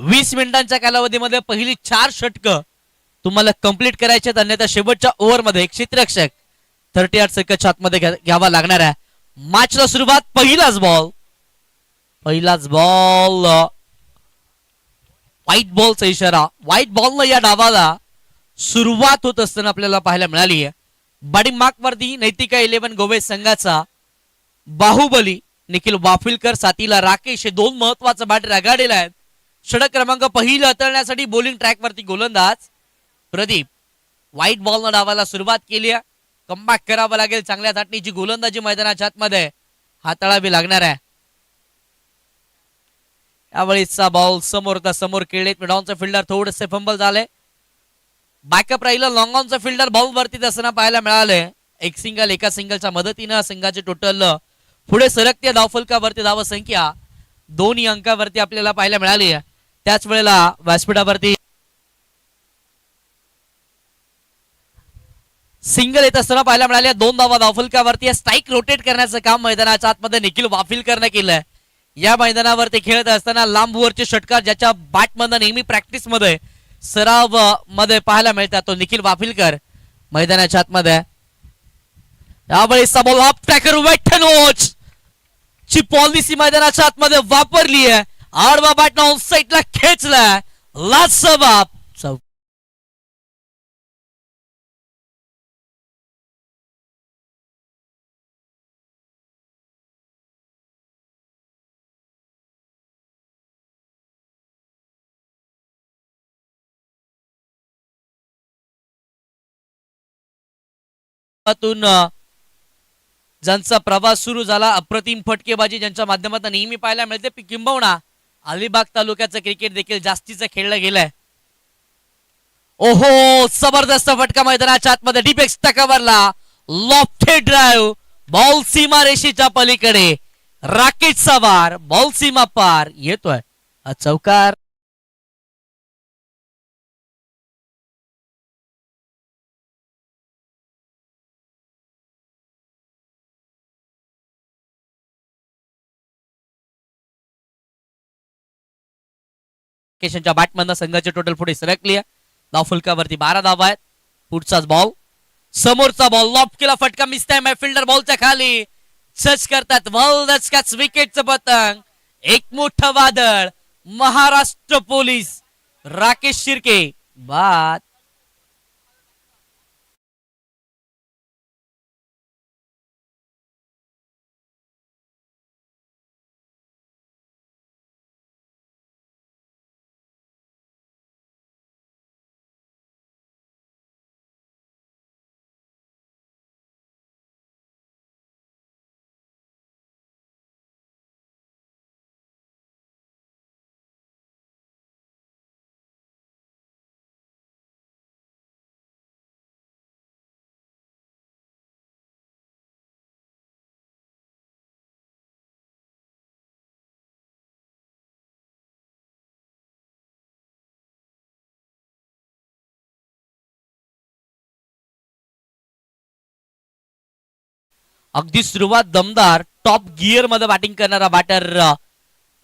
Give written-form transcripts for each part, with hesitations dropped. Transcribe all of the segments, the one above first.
20 मिनिटांच्या कालावधीमध्ये पहिली 4 षटकं तुम्हाला कंप्लीट करायचे आहेत, अन्यथा शेवटच्या ओव्हरमध्ये एक क्षेत्ररक्षक 38 सेकंडच्या आतमध्ये घ्यावा लागणार आहे. मॅचला सुरुवात. पहिलाच बॉल व्हाईट बॉलचा इशारा. व्हाईट बॉलनं या डावाला सुरुवात होत असताना आपल्याला पाहायला मिळाली आहे. बॅटिंग मार्क वरती नैतिका 11 गोवे संघाचा बाहुबली निखिल वाफिलकर, साथीला राकेश हे दोन महत्वाचे बॅटर आघाडीला आहेत. षटक क्रमांक पहिला हाताळण्यासाठी बॉलिंग ट्रॅक वरती गोलंदाज प्रदीप. व्हाईट बॉलनं डावाला सुरुवात केली आहे. कमबॅक करावं लागेल. चांगल्या धाटणीची गोलंदाजी मैदानाच्या आतमध्ये हाताळावी लागणार आहे. यावेळीचा बॉल समोर खेळलेत. मिडॉनचा फिल्डर थोडेसे फंबल झाले. बॅकअप राहिलं. लॉंग ऑनचा फिल्डर बॉल वरती असताना पाहायला मिळाले. एक सिंगल, एका सिंगलच्या मदतीनं संघाचे टोटल पुढे सरकते. धावफलकावरती धाव संख्या 2 अंकावरती आपल्याला पाहायला मिळाली आहे. त्याच वेळेला व्यासपीठावरती सिंगल येत असताना पाहायला मिळाले. 2 धावा धावफलकावरती. स्ट्राईक रोटेट करण्याचं काम मैदानाच्या आतमध्ये निखिल वाफिलकरने केलंय. या मैदानावरती खेळत असताना लांबवरचे षटकार ज्याच्या बॅटमधनं नेहमी प्रॅक्टिस मध्ये सराव मध्ये पाहायला मिळतात तो निखिल वाफिलकर मैदानाच्या आतमध्ये. यावेळेस बॉल अप ट्रॅकर वेटनोच ची पॉलिसी मैदानाच्या आतमध्ये वापरली आहे. आडवा बॅट ऑन साईडला खेचलाय. लास्ट जबाब ज्यांचा प्रवास सुरू झाला. अप्रतिम फटकेबाजी ज्यांच्या माध्यमातून नेहमी पाहायला मिळते. किंबहुना अलिबाग तालुक्याचं क्रिकेट देखील जास्तीचं खेळलं गेलंय. ओहो, जबरदस्त फटका मैदानाच्या आतमध्ये. डीप एक्स्ट्रा कव्हरला लॉफ्टेड ड्राइव्ह. बॉल सीमा रेषेच्या पलीकडे. राकेशचा वार. बॉल सीमा पार येतोय. चौकार. केशनच्या बॅटमधनं संघाचे टोटल पुढे सरकली आहे. धावफलकावरती 12 धावा आहेत. पुढचाच बॉल. समोरचा बॉल लॉफ्ट केला. फटका मिसताय. फिल्डर बॉलच्या खाली सर्च करतात. विकेटचं पतंग. एक मोठं वादळ. महाराष्ट्र पोलीस राकेश शिर्के बाद. अगदी सुरुवात दमदार टॉप गिअर मध्ये बॅटिंग करणारा बॅटर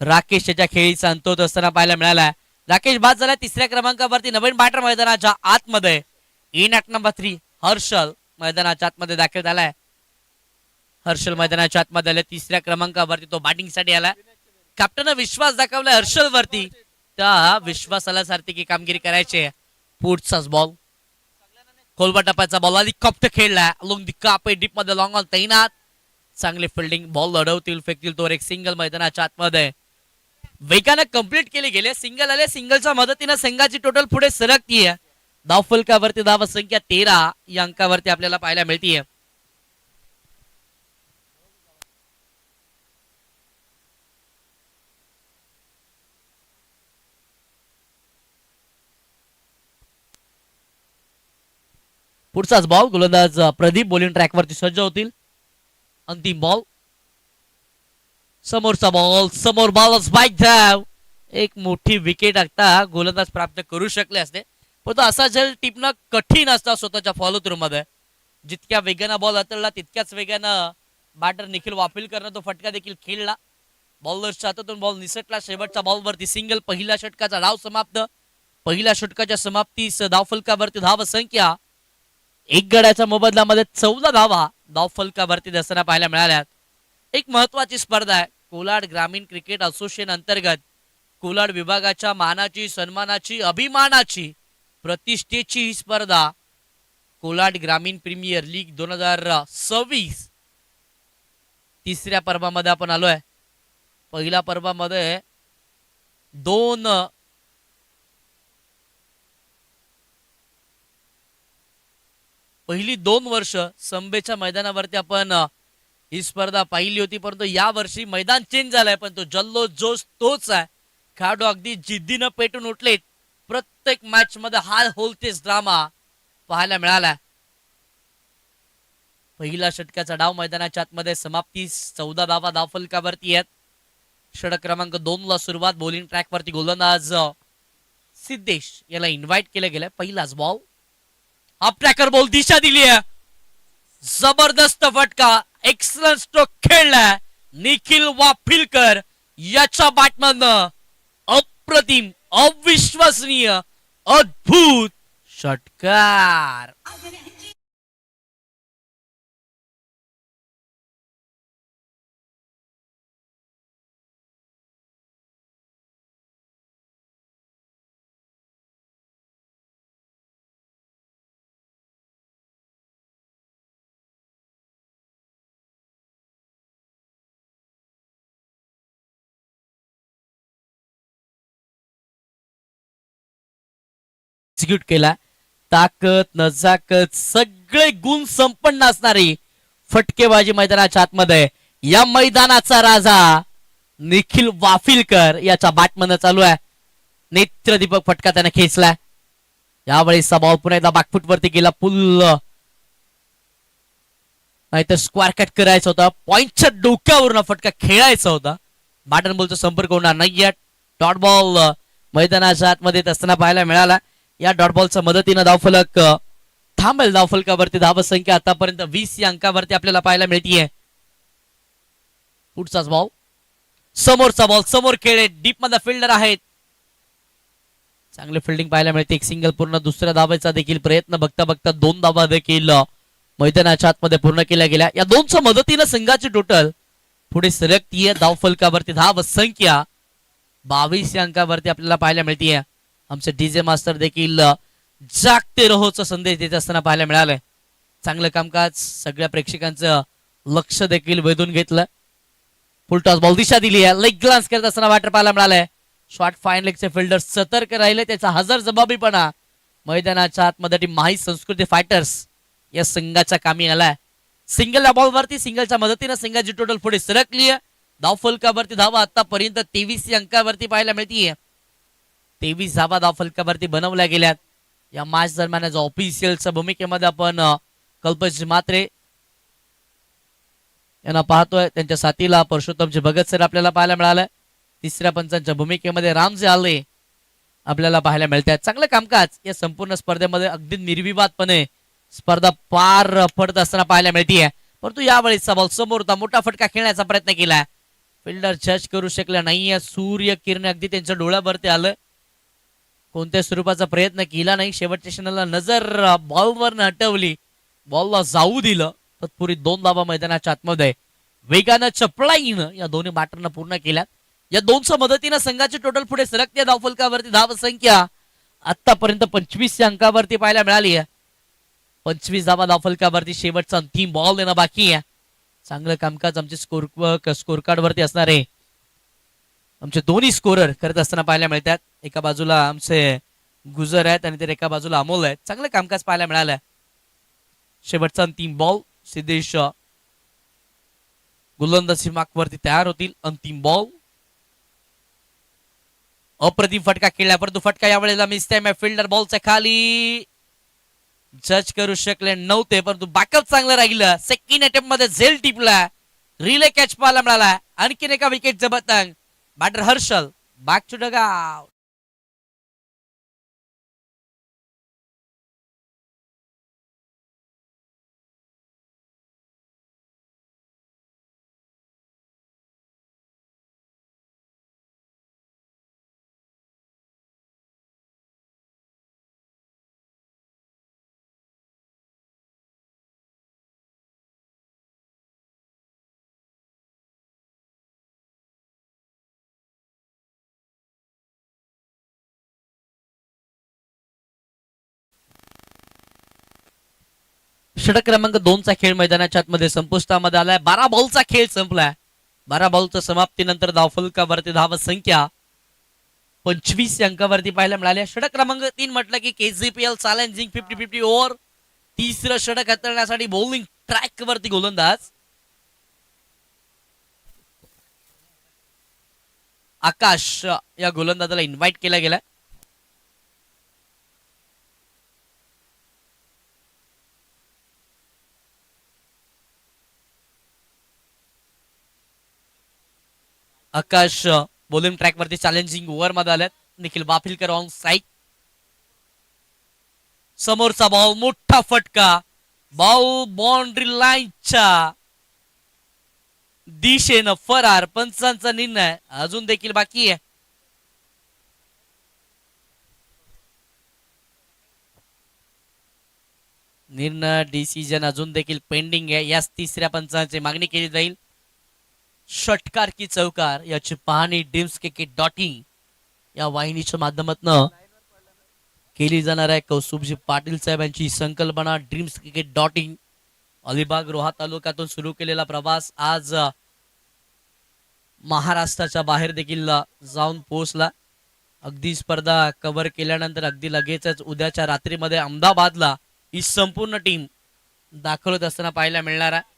राकेश याच्या खेळीचा अंत होत असताना पाहायला मिळाला. राकेश बाद झाला. 3ऱ्या क्रमांकावरती नवीन बॅटर मैदानाच्या आतमध्ये इन ॲट नंबर 3 हर्षल मैदानाच्या आतमध्ये दाखल झालाय. हर्षल मैदानाच्या आतमध्ये आले. 3ऱ्या क्रमांकावरती तो बॅटिंग साठी आला. कॅप्टन विश्वास दाखवलाय हर्षल वरती. त्या विश्वासाला सारखी कामगिरी करायची. पुढचाच बॉल. खोलवा टप्प्याचा बॉल आधी कप्ट खेळला. लोंग दी काप डीप मध्ये लॉंग ऑन तैनात. चांगले फिल्डिंग. बॉल लढवतील, फेकतील. तो एक सिंगल मैदानाच्या आतमध्ये वेगाने कंप्लीट केले गेले. सिंगल आले. सिंगलच्या मदतीने संघाची टोटल पुढे सरकतीये. धावफलकावरती धाव संख्या 13 या अंकावरती आपल्याला पाहायला मिळतीये. पुढचाच बॉल. गोलंदाज प्रदीप बॉलिंग ट्रॅक वरती सज्ज होतील. अंतिम बॉल. समोरचा बॉल. समोर बॉल स्पाइक ड्राइव्ह. एक मोठी विकेट आता गोलंदाज प्राप्त करू शकले असते, पण तो असा झेल टिपणं कठीण असतं स्वतःच्या फॉलो थ्रू मध्ये. जितक्या वेगानं बॉल हाताळला तितक्याच वेगानं बॅटर निखिल वाफिलकरनं तो फटका देखील खेळला. बॉलरच्या हातातून बॉल निसटला. शेवटच्या बॉलवरती सिंगल. पहिल्या षटकाचा डाव समाप्त. पहिल्या षटकाच्या समाप्तीस धावफलकावरती धाव संख्या एक गड्याच्या मोबदल्यामध्ये 14 धावा धावफलकावरती असताना पाहायला मिळाल्या. एक महत्वाची स्पर्धा आहे कोलाड ग्रामीण क्रिकेट असोसिएशन अंतर्गत. कोलाड विभागाच्या मानाची, सन्मानाची, अभिमानाची, प्रतिष्ठेची ही स्पर्धा कोलाड ग्रामीण प्रीमियर लीग 2026 तिसऱ्या पर्वामध्ये आपण आलोय. पहिल्या पर्वामध्ये पहिली 2 वर्ष संबेच्या मैदानावरती आपण ही स्पर्धा पाहिली होती, परंतु या वर्षी मैदान चेंज झालंय, पण तो जल्लोष जोश तोच आहे. खेळाडू अगदी जिद्दीनं पेटून उठलेत. प्रत्येक मॅच मध्ये हा होलतेच ड्रामा पाहायला मिळाला. पहिला षटकाचा डाव मैदानाच्या आतमध्ये समाप्तीस 14 धावा धावफलकावरती आहेत. षटक क्रमांक 2 ला सुरुवात. बॉलिंग ट्रॅक वरती गोलंदाज सिद्धेश याला इन्व्हाइट केलं गेलं. पहिलाच बॉल. हा ट्रॅकर बॉल दिशा दिली आहे. जबरदस्त फटका. एक्सलंट स्ट्रोक खेळलाय निखिल वाफिलकर याच्या बॅटमॅननं. अप्रतिम, अविश्वसनीय, अद्भुत षटकार. एक्झिक्यूट केला. ताकद, नजाकत, सगळे गुण संपन्न असणारी फटकेबाजी मैदानाच्या आतमध्ये. या मैदानाचा राजा निखिल वाफिलकर याच्या बॅटमन चालू आहे. नेत्रदीपक फटका त्याने खेचलाय. यावेळेस बॉल पुन्हा एकदा बॅकफुट वरती गेला. पुल नाहीतर स्क्वायर कट करायचा होता. पॉइंटच्या डोक्यावरून फटका खेळायचा होता. बॅटन बॉलचा संपर्क होणार नाहीये. डॉट बॉल मैदानाच्या आतमध्ये असताना पाहायला मिळाला. या डॉट बॉलच्या मदतीनं धावफलक थांबेल. धावफलकावरती धाव संख्या आतापर्यंत 20 या अंकावरती आपल्याला पाहायला मिळतीये. पुढचाच बॉल. समोरचा बॉल. समोर खेळ. डीप मध्ये फिल्डर आहेत. चांगली फिल्डिंग पाहायला मिळते. एक सिंगल पूर्ण. दुसऱ्या धावेचा देखील प्रयत्न बघता बघता 2 धावा देखील मैदानाच्या आतमध्ये पूर्ण केल्या गेल्या. या दोनच्या मदतीनं संघाची टोटल पुढे सरकतीये. धावफलकावरती धाव संख्या 22 या अंकावरती आपल्याला पाहायला मिळतीये. आमचे डीजे मास्टर देखील जागते रहोचा संदेश देत असताना पाहायला मिळालंय. चांगलं कामकाज. सगळ्या प्रेक्षकांचं लक्ष देखील वेधून घेतलं. फुलटॉस बॉल दिशा दिली आहे. लेग ग्लान्स करत असताना वाटर पाहायला मिळालंय. शॉर्ट फाईन लेगचे फिल्डर सतर्क राहिले. त्याचा हजर जबाबीपणा मैदानाच्या आतमध्ये माही संस्कृती फायटर्स या संघाच्या कामी आलाय. सिंगल या बॉलवरती सिंगलच्या मदतीनं संघाची टोटल पुढे सरकली आहे. धावफलकावरती धावा आतापर्यंत 23 अंकावरती पाहायला मिळतीये. 23 धावा धावफलकावरती बनवल्या गेल्यात. या मॅच दरम्यान ऑफिशियलच्या भूमिकेमध्ये आपण कल्पेश म्हात्रे यांना पाहतोय. त्यांच्या साथीला परशुत्तमजी भगत सर आपल्याला पाहायला मिळालं. तिसऱ्या पंचांच्या भूमिकेमध्ये रामजे आले आपल्याला पाहायला मिळतात. चांगलं कामकाज या संपूर्ण स्पर्धेमध्ये. अगदी निर्विवादपणे स्पर्धा पार पडत असताना पाहायला मिळतीये. परंतु यावेळेस बॉल समोर होता. मोठा फटका खेळण्याचा प्रयत्न केला. फिल्डर जज करू शकला नाहीये. सूर्य किरण अगदी त्यांच्या डोळ्यावरती आलं. कोणत्या स्वरूपाचा प्रयत्न केला नाही. शेवटच्या क्षणाला नजर बॉलवर हटवली. बॉलला जाऊ दिलं. तत्पूर्वी 2 धावा मैदानाच्या आतमध्ये वेगानं चपळाईनं या दोन्ही बॅटरनं पूर्ण केल्यात. या दोनच्या मदतीनं संघाची टोटल पुढे सरकते. धावफलकावरती धाव संख्या आतापर्यंत 25 अंकावरती पाहायला मिळाली आहे. 25 धावा धावफलकावरती. शेवटचा अंतिम बॉल येणं बाकी आहे. चांगलं कामकाज आमचे स्कोर कार्ड वरती असणारे आमचे दोन्ही स्कोरर करत असताना पाहायला मिळतात. एका बाजूला आमचे गुजर आहेत आणि तर एका बाजूला अमोल आहेत. चांगलं कामकाज पाहायला मिळालंय. शेवटचा अंतिम बॉल. सिद्धेश गोलंदाजी मार्कवरती तयार होतील. अंतिम बॉल. अप्रतिम फटका खेळला. परंतु फटका यावेळेला मिस टाइम आहे. फिल्डर बॉलच्या खाली जज करू शकले नव्हते. परंतु बॅकअप चांगलं राहिलं. सेकंड अटेम्प्ट मध्ये झेल टिपला. रिले कॅच पाहायला मिळाला. आणखीन एका विकेटचं बतंग. Batter Harshal back to the ground. षटक क्रमांक 2 चा खेळ मैदानाच्या आतमध्ये संपुष्टामध्ये आलाय. 12 बॉलचा खेळ संपलाय. 12 बॉलच्या समाप्तीनंतर धावफलकावरती धाव संख्या 25 अंकावरती पाहायला मिळाल्या. षटक क्रमांक 3 म्हटलं की KCPL चॅलेंजिंग 50-50 ओव्हर. तिसरं षटक हाताळण्यासाठी बॉलिंग ट्रॅक वरती गोलंदाज आकाश या गोलंदाजाला इन्व्हाइट केला गेला. आकाश बॉलिंग ट्रॅक वरती चॅलेंजिंग ओव्हर मध्ये आल्यात. Nikhil Wafilkar on side. समोरचा बॉल मोठा फटका. बॉल बाउंड्री लाईनच्या दिशेनं फरार. पंचांचा निर्णय अजून देखील बाकी आहे. निर्णय डिसिजन अजून देखील पेंडिंग आहे. याच तिसऱ्या पंचांची मागणी केली जाईल. षटकार की चौकार याची पाहणी ड्रीम्सक्रिकेट.in या वाहिनीच्या माध्यमातून केली जाणार आहे. कौस्तुभजी पाटील साहेबांची संकल्पना ड्रीम्सक्रिकेट.in अलिबाग रोहा तालुक्यातून सुरू केलेला प्रवास आज महाराष्ट्राच्या बाहेर देखील जाऊन पोहोचला. अगदी स्पर्धा कव्हर केल्यानंतर अगदी लगेचच उद्याच्या रात्रीमध्ये अहमदाबादला ही संपूर्ण टीम दाखल असताना पाहायला मिळणार आहे.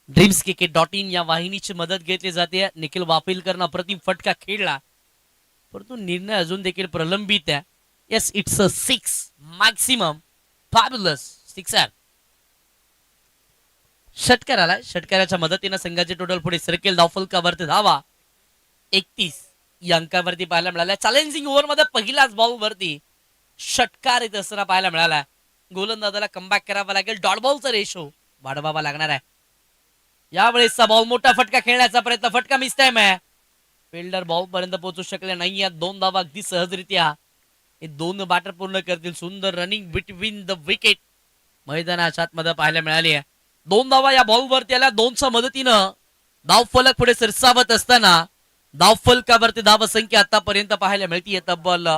ड्रीम्सक्रिकेट.in या वाहिनीची मदत घेतली जाते. निखिल वाफिलकरनं अप्रतिम फटका खेळला, परंतु निर्णय अजून देखील प्रलंबित आहे. Yes, it's a 6 maximum fabulous sixer. षटकार आला. षटकाराच्या मदतीनं संघाचे टोटल पुढे सरकेल. धावफलकावरती धावा 31 या अंकावरती पाहायला मिळाला. चॅलेंजिंग ओव्हर मध्ये पहिलाच बॉल वरती षटकार येत असताना पाहायला मिळाला. गोलंदाजाला कमबॅक करावा लागेल. डॉट बॉलचा रेशो वाढवावा लागणार आहे. यावेळेसचा बॉल मोठा फटका खेळण्याचा प्रयत्न. फटका मिस टाइम आहे. फिल्डर बॉल पर्यंत पोहोचू शकले नाही. या 2 धावा अगदी सहजरित्या हे 2 बॅटर पूर्ण करतील. सुंदर रनिंग बिटवीन द विकेट मैदानाच्या आतमध्ये पाहायला मिळाली आहे. 2 धावा या बॉल वरती आल्या. 2च्या मदतीनं धावफलक पुढे सरसावत असताना धावफलकावरती धाव संख्या आतापर्यंत पाहायला मिळतीये तब्बल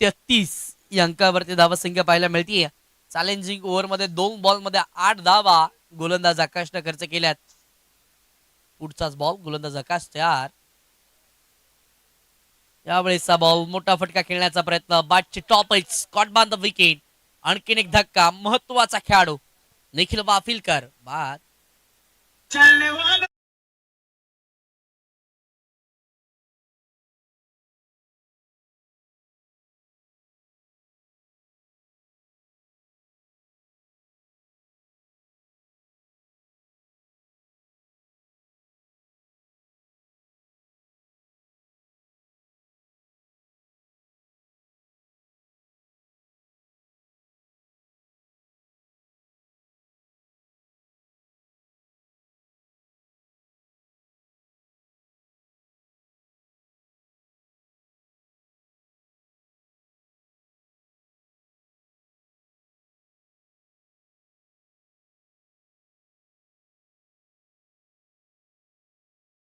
33 या अंकावरती धाव संख्या पाहायला मिळतीये. चॅलेंजिंग ओव्हर मध्ये 2 बॉल मध्ये 8 धावा गोलंदाज आकाशने खर्च केल्यात. पुढचाच बॉल गोलंदाज आकाश तयार. यावेळेसचा बॉल मोठा फटका खेळण्याचा प्रयत्न. बॅटची टॉप एज स्कॉट बान द विकेट. आणखीन एक धक्का. महत्वाचा खेळाडू निखिल वाफिलकर बाद.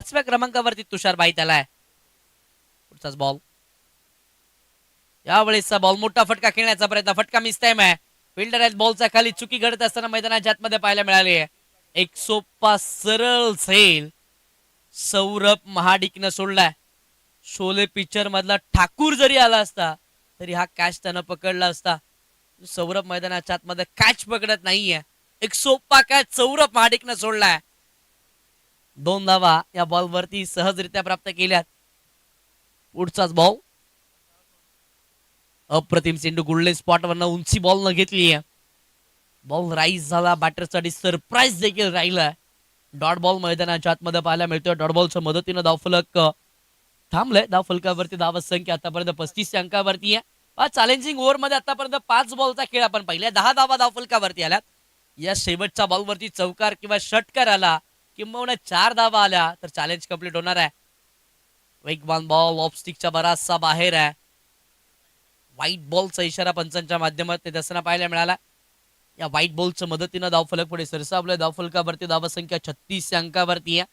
पाचव्या क्रमांकावरती तुषार बाईत आलाय. पुढचाच बॉल. यावेळेसचा बॉल मोठा फटका खेळण्याचा प्रयत्न. फटका मिस टाइम आहे. फिल्डर आहेत बॉलचा खाली. चुकी घडत असताना मैदानाच्या आतमध्ये पाहायला मिळाली आहे. एक सोपा सरळ सेल सौरभ महाडिकनं सोडलाय. शोले पिक्चर मधला ठाकूर जरी आला असता तरी हा कॅच त्यानं पकडला असता. सौरभ मैदानाच्या आतमध्ये कॅच पकडत नाहीये. एक सोपा कॅच सौरभ महाडिकनं सोडलाय. 2 धावा या बॉल वरती सहजरित्या प्राप्त केल्यात. पुढचाच बॉल. अप्रतिम चेंडू गुल्डन स्पॉट वरनं उंची बॉल न घेतली आहे. बॉल राईज झाला. बॅटरसाठी सरप्राईज देखील राहिलाय. डॉट बॉल मैदानाच्या आतमध्ये पाहायला मिळतोय. डॉट बॉलच्या मदतीनं धावफलक थांबलंय. धावफलकावरती धाव संख्या आतापर्यंत 35 अंकावरती आहे. चॅलेंजिंग ओव्हर मध्ये आतापर्यंत 5 बॉलचा खेळ आपण पहिल्या 10 धावा धावफलकावरती आल्यात. या शेवटच्या बॉलवरती चौकार किंवा षटकार आला किंवा 4 धावा आल्या तर चॅलेंज कंप्लीट होणार आहे. वेगवान बॉल ऑफ स्टिकच्या बराचसा बाहेर आहे. व्हाईट बॉलचा इशारा पंचांच्या माध्यमातून असताना पाहायला मिळाला. या व्हाईट बॉलच्या मदतीनं धावफलक पुढे सरसावलं. धावफलकावरती धावसंख्या 36 अंकावरती आहे.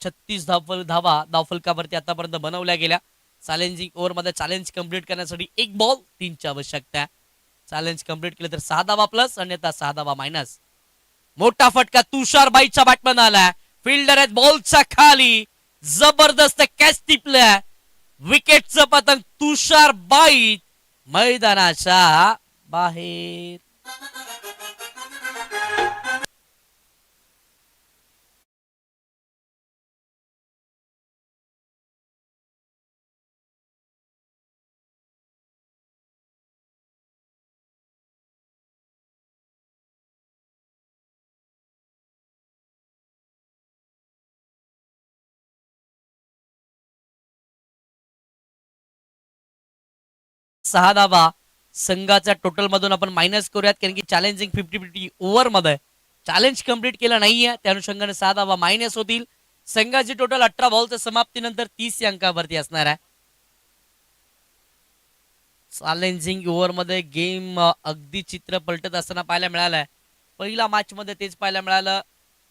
36 धावा धावफलकावरती आतापर्यंत बनवल्या गेल्या. चॅलेंजिंग ओव्हरमध्ये चॅलेंज कंप्लीट करण्यासाठी एक बॉल 3ची आवश्यकता. चॅलेंज कंप्लीट केलं तर 6 धावा प्लस, अन्यथा 6 धावा मायनस. मोठा फटका तुषार बाईच्या बॅटमन आला. फिल्डर आहेत बॉलच्या खाली, जबरदस्त कॅच टिपल्या. विकेटचं पतंग तुषार बाई मैदानाच्या बाहेर. सहा धावा संघाच्या टोटल मधून आपण मायनस करूयात, कारण की चॅलेंजिंग 50-50 ओव्हर मध्ये चॅलेंज कंप्लीट केलं नाहीये. त्या अनुषंगाने 6 धावा मायनस होतील. संघाची टोटल 18 बॉलच्या समाप्तीनंतर 30 अंकावरती असणार आहे. चॅलेंजिंग ओव्हर मध्ये गेम अगदी चित्र पलटत असताना पाहायला मिळालंय. पहिल्या मॅच मध्ये तेच पाहायला मिळालं.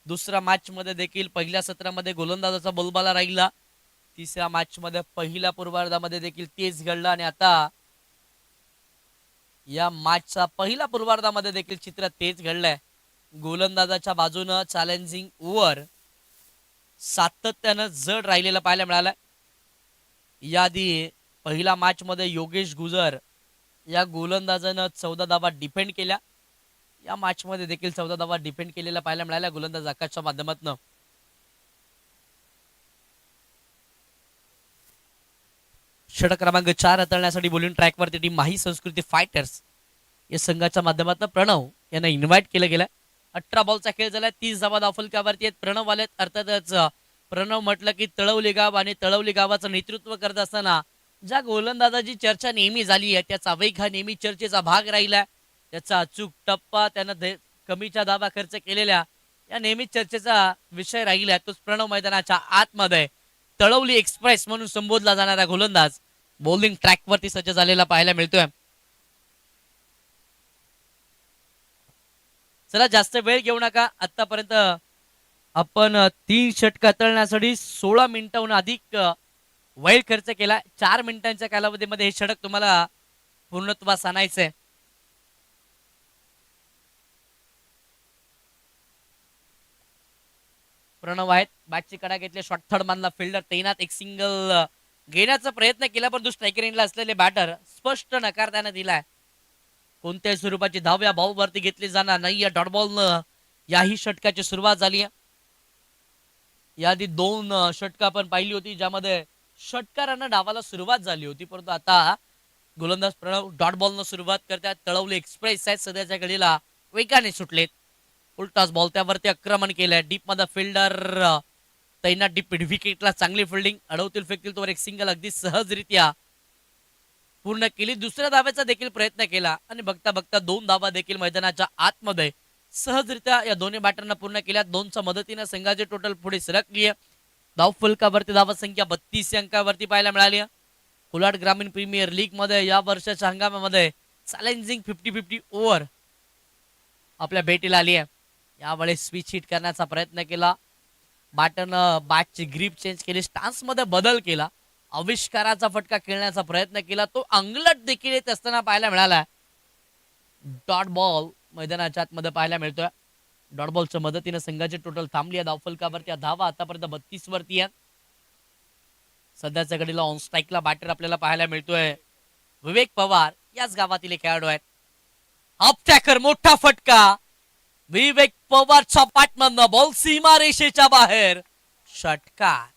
दुसऱ्या मॅच मध्ये देखील पहिल्या सत्रामध्ये गोलंदाजाचा बोलबाला राहिला. तिसऱ्या मॅच मध्ये पहिल्या पूर्वार्धामध्ये देखील तेच घडलं आणि आता या मॅचचा पहिल्या पूर्वार्धामध्ये देखील चित्र तेच घडलंय. गोलंदाजाच्या बाजूनं चॅलेंजिंग ओव्हर सातत्यानं जड राहिलेलं पाहायला मिळालं. याआधी पहिल्या मॅच मध्ये योगेश गुजर या गोलंदाजानं 14 धावा डिफेंड केल्या. या मॅच मध्ये देखील 14 धावा डिफेंड केलेला पाहायला मिळाल्या गोलंदाज आकाशच्या माध्यमातून. षटक क्रमांक 4 हाताळण्यासाठी बॉलिंग ट्रॅकवरती टीम माही संस्कृती फायटर्स या संघाच्या माध्यमातून प्रणव यांना इन्व्हाइट केलं गेलं. 18 बॉलचा खेळ झाला. 30 धावा धावफलकावरती आहेत. प्रणव आलेत. अर्थातच प्रणव म्हटलं की तळवली गाव आणि तळवली गावाचं नेतृत्व करत असताना ज्या गोलंदाजाची चर्चा नेहमी झाली आहे त्याचा वेग हा नेहमी चर्चेचा भाग राहिला. त्याचा अचूक टप्पा, त्यानं कमीच्या धावा खर्च केलेल्या या नेहमी चर्चेचा विषय राहिला. तोच प्रणव मैदानाच्या आतमध्ये तळवली एक्सप्रेस म्हणून संबोधला जाणारा गोलंदाज बॉलिंग ट्रॅकवरती सज्ज झालेला पाहायला मिळतोय. चला जास्त वेळ घेऊ नका. आतापर्यंत आपण 3 षटक हाताळण्यासाठी 16 मिनिटांहून अधिक वेळ खर्च केला. 4 मिनिटांच्या कालावधीमध्ये हे षटक तुम्हाला पूर्णत्वास आणायचंय. प्रणव आहेत. बॅटची कडा घेतली, शॉर्ट थर्ड मानला. फिल्डर तैनात, एक सिंगल घेण्याचा प्रयत्न केला परंतु स्ट्रायकर एंडला असलेले बॅटर स्पष्ट नकार त्याने दिलाय. कोणत्याही स्वरूपाची धाव या बॉल वरती घेतली जाणार नाही. या डॉट बॉलनं याही षटकाची सुरुवात झाली आहे. याआधी 2 षटक आपण पाहिली होती ज्यामध्ये षटकारांना डावाला सुरुवात झाली होती, परंतु आता गोलंदाज प्रणव डॉट बॉलनं सुरुवात करतात. तळवली एक्सप्रेस आहेत सध्याच्या घडीला वेगाने सुटलेत. उलटाच बॉल त्यावरती आक्रमण केलंय. डीप मध्ये फिल्डर तैनात, डीप विकेटला चांगली फिल्डिंग, अडवतील फेकतील तोवर एक सिंगल अगदी सहजरित्या पूर्ण केली. दुसऱ्या धाव्याचा देखील प्रयत्न केला आणि बघता बघता 2 धावा देखील मैदानाच्या आतमध्ये सहजरित्या या दोन्ही बॅटरना पूर्ण केल्या. 2च्या मदतीने संघाची टोटल पुढे सरकली आहे. धावफलकावरती धावा संख्या 32 अंकावरती पाहायला मिळाली आहे. कोलाड ग्रामीण प्रीमियर लीग मध्ये या वर्षाच्या हंगामामध्ये चॅलेंजिंग 50-50 ओव्हर आपल्या भेटीला आली आहे. यावेळेस स्विच हिट करण्याचा प्रयत्न केला. बॅटरनं बॅटची ग्रीप चेंज केली, स्टान्स मध्ये बदल केला, आविष्काराचा फटका खेळण्याचा प्रयत्न केला. तो अंगलट देखील येत असताना पाहायला मिळाला. डॉट बॉल मैदानाच्या आतमध्ये पाहायला मिळतोय. डॉट बॉलच्या मदतीने संघाची टोटल थांबली आहे. धावफलकावरती धावा आतापर्यंत 32 वरती आहे. सध्याच्या घडीला ऑन स्ट्राईकला बॅटर आपल्याला पाहायला मिळतोय विवेक पवार, याच गावातील खेळाडू आहेत. अपटॅकर, मोठा फटका विवेक पवारच्या बॅटमधनं, बॉल सीमा रेषेच्या बाहेर, षटकार.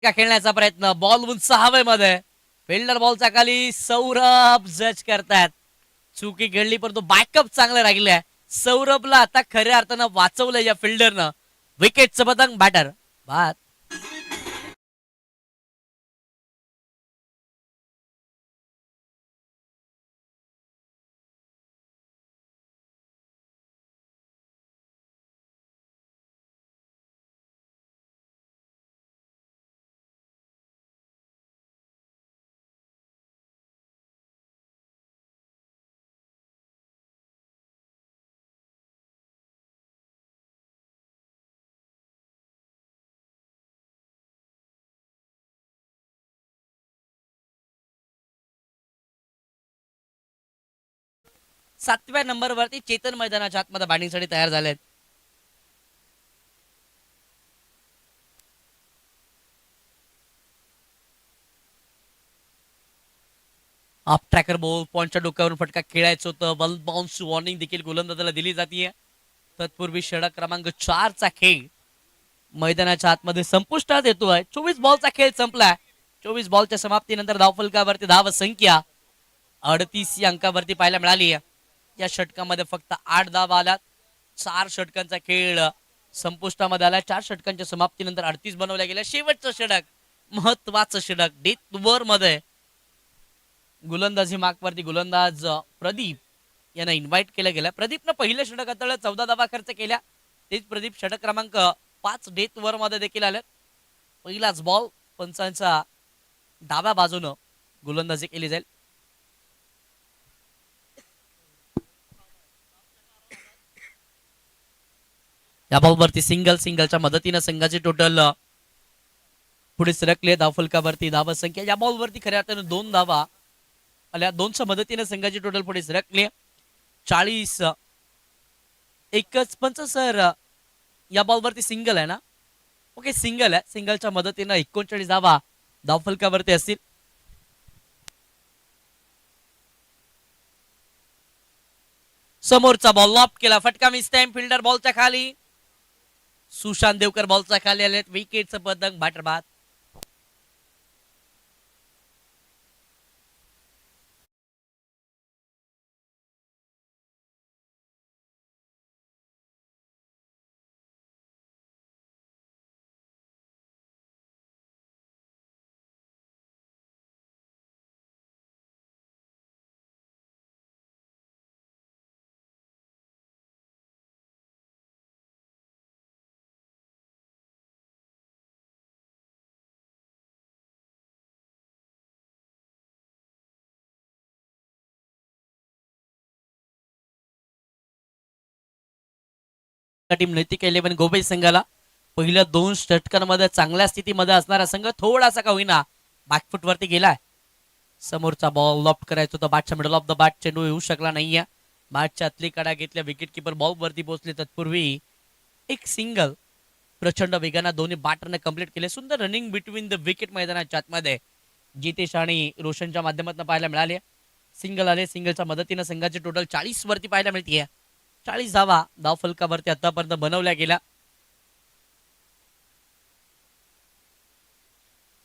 खेळण्याचा प्रयत्न, बॉल उंच हवेमध्ये, फिल्डर बॉलच्या खाली सौरभ जज करतात. चुकी घडली परंतु बॅकअप चांगलं राहिलंय. सौरभला आता खऱ्या अर्थानं वाचवलं या फिल्डरनं. विकेटचं पतंग बॅटर बाद. सातव्या नंबरवरती चेतन मैदानाच्या आतमध्ये बॅटिंगसाठी तयार झालेत. अप ट्रॅकर बॉल पॉइंटच्या डोक्यावरून फटका खेळायचं होतं. बल बाउन्स वॉर्निंग देखील गोलंदाजाला दिली जाते. तत्पूर्वी षटक क्रमांक 4 चा खेळ मैदानाच्या आतमध्ये संपुष्टात येतोय. 24 बॉलचा खेळ संपलाय. 24 बॉलच्या समाप्तीनंतर धावफलकावरती धाव संख्या 38 या अंकावरती पाहायला मिळाली. या षटकामध्ये फक्त 8 धावा आल्यात. 4 षटकांचा खेळ संपुष्टामध्ये आला. 4 षटकांच्या समाप्तीनंतर 38 बनवल्या गेल्या. शेवटचं षटक महत्वाचं षटक डेथ ओव्हर मध्ये गोलंदाजी मार्कवरती गोलंदाज प्रदीप यांना इन्व्हाइट केलं गेलं. प्रदीपनं पहिल्या षटक हाताळलं. 14 धावा खर्च केल्या. तेच प्रदीप षटक क्रमांक 5 डेथ ओव्हर मध्ये देखील आले. पहिलाच बॉल पंचांचा डाव्या बाजूनं गोलंदाजी केली जाईल. या बॉलवरती सिंगलच्या मदतीनं संघाची टोटल पुढे सरकले. धावफलकावरती धावा संख्या या बॉलवरती खऱ्या अर्थानं 2 धावा आल्या. 2च्या मदतीने संघाची टोटल पुढे सरकली. 40 एकच पंच सर या बॉलवरती सिंगल आहे ना. ओके सिंगल आहे. सिंगलच्या मदतीनं 39 धावा धावफलकावरती असतील. समोरचा बॉल लॉप केला. फटका मिस टाइम. फिल्डर बॉलच्या खाली. सुशांत देवकर बॉलच्या खाली आलेत. विकेटचं पतंग बॅटर बाद. टीम नैतिक 11 गोबई संघाला पहिल्या 2 षटकांमध्ये चांगल्या स्थितीमध्ये असणारा संघ थोडासा का होईना बॅकफुट वरती गेलाय. समोरचा बॉल लॉफ्ट करायचा होता. बॅटच्या मिडल ऑफ द बॅट चेंडू येऊ शकला नाहीये. बॅटच्या आतली कडा घेतल्या. विकेट किपर बॉल वरती पोहोचले. तत्पूर्वी एक सिंगल प्रचंड वेगाने दोन्ही बॅटरने कंप्लीट केले. सुंदर रनिंग बिटवीन द विकेट मैदानाच्या आतमध्ये जितेश आणि रोशनच्या माध्यमातून पाहायला मिळाले. सिंगल आले. सिंगलच्या मदतीने संघाची टोटल 40 वरती पाहायला मिळते. 40 धावा धावफलकावरती आतापर्यंत बनवल्या गेल्या.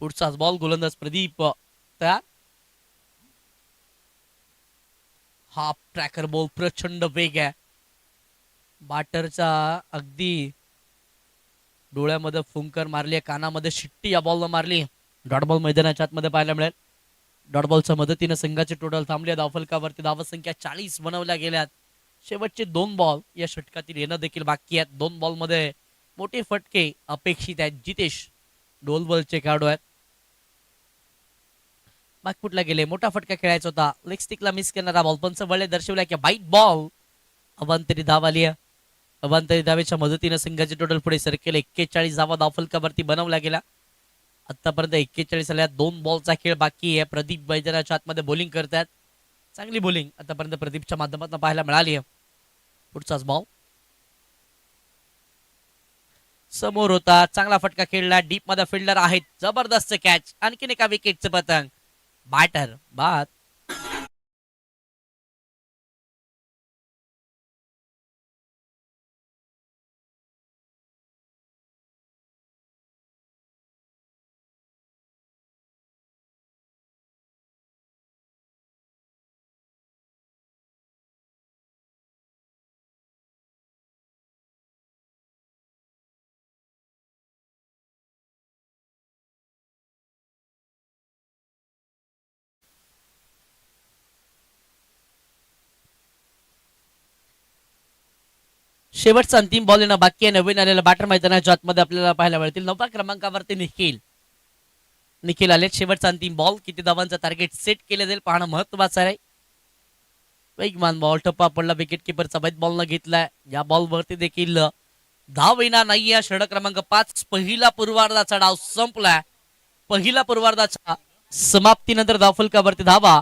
पुढचाच बॉल गोलंदाज प्रदीप तयार. हाफ ट्रॅकर बॉल प्रचंड वेग आहे. बॅटरचा अगदी डोळ्यामध्ये फुंकर मारली. कानामध्ये शिट्टी या बॉलला मारली. डॉट बॉल मैदानाच्या आतमध्ये पाहायला मिळेल. डॉट बॉलच्या मदतीने संघाची टोटल थांबली. धावफलकावरती धाव संख्या 40 बनवल्या गेल्यात. शेवटचे 2 बॉल या षटकातील येणं देखील बाकी आहेत. 2 बॉल मध्ये मोठे फटके अपेक्षित आहेत. जितेश डोलबलचे खेळाडू आहेत. बागफुटला गेले. मोठा फटका खेळायचा होता. लेग स्टिकला मिस करणारा बॉल पंच वळले दर्शवला की बाईट बॉल. अवांतरी धाव आली. अवांतरी धावेच्या मदतीने संघाची टोटल पुढे सरकेले. 41 धावा धावफलकावरती बनवल्या गेला. आतापर्यंत 41 आल्या. 2 बॉलचा खेळ बाकी आहे. प्रदीप मैदानाच्या आतमध्ये बॉलिंग करतात. चांगली बॉलिंग आतापर्यंत प्रदीपच्या माध्यमातून पाहायला मिळाली. पुढचाच बॉल समोर होता. चांगला फटका खेळला. डीप मध्ये फिल्डर आहेत. जबरदस्त कॅच. आणखीन एका विकेटचं पतंग बॅटर बाद. शेवटचा अंतिम बॉल येणं बाकी आहे. नवीन आलेला बॅटर मैदानाच्या आतमध्ये आपल्याला पाहायला मिळतील. 9व्या क्रमांकावरती निखिल आले. शेवटचा अंतिम बॉल, किती धावांचा टार्गेट सेट केलं जाईल पाहणं महत्वाचं आहे. वेगवान बॉल, टप्पा पडला, विकेट किपरचा बैत बॉल न घेतलाय. या बॉल वरती देखील धाव येणार नाही. या षटक क्रमांक 5 पहिला पूर्वार्धाचा डाव संपलाय. पहिला पूर्वार्धाच्या समाप्तीनंतर धावफलकावरती धावा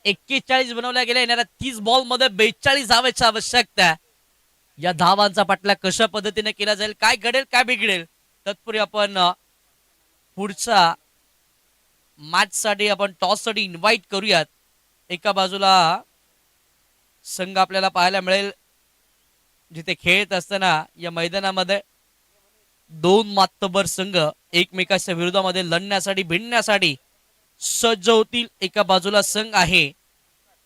41 बनवल्या गेल्या. येणाऱ्या 30 बॉल मध्ये 42 धावांची आवश्यकता आहे. या धावांचा पाठला कशा पद्धतीने केला जाईल, काय घडेल काय बिघडेल, तत्पूर्वी आपण पुढच्या मॅच साठी आपण टॉस साठी इन्व्हाइट करूयात. एका बाजूला संघ आपल्याला पाहायला मिळेल जिथे खेळत असताना या मैदानामध्ये 2 मातबर संघ एकमेकांच्या विरोधामध्ये लढण्यासाठी भिडण्यासाठी सज्ज होतील. एका बाजूला संघ आहे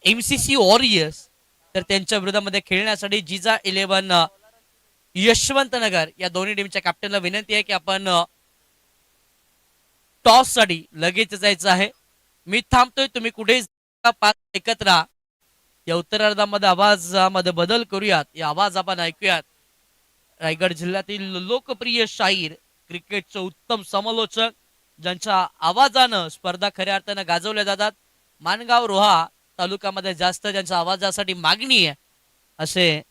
MCC वॉरियर्स, तर त्यांच्या विरोधामध्ये खेळण्यासाठी जिजा 11 यशवंतनगर. या दोन्ही टीमच्या कॅप्टनला विनंती आहे की आपण टॉस साठी लगेच जायचं आहे. मी थांबतोय, तुम्ही कुठे एकत्र. या उत्तरार्धामध्ये आवाजामध्ये बदल करूयात. या आवाज आपण ऐकूयात. रायगड जिल्ह्यातील लोकप्रिय शाहीर, क्रिकेटचे उत्तम समालोचक, ज्यांच्या आवाजानं स्पर्धा खऱ्या अर्थानं गाजवल्या जातात. माणगाव रोहा तालुक्यामध्ये जास्त ज्यांच्या आवाजासाठी मागणी आहे असे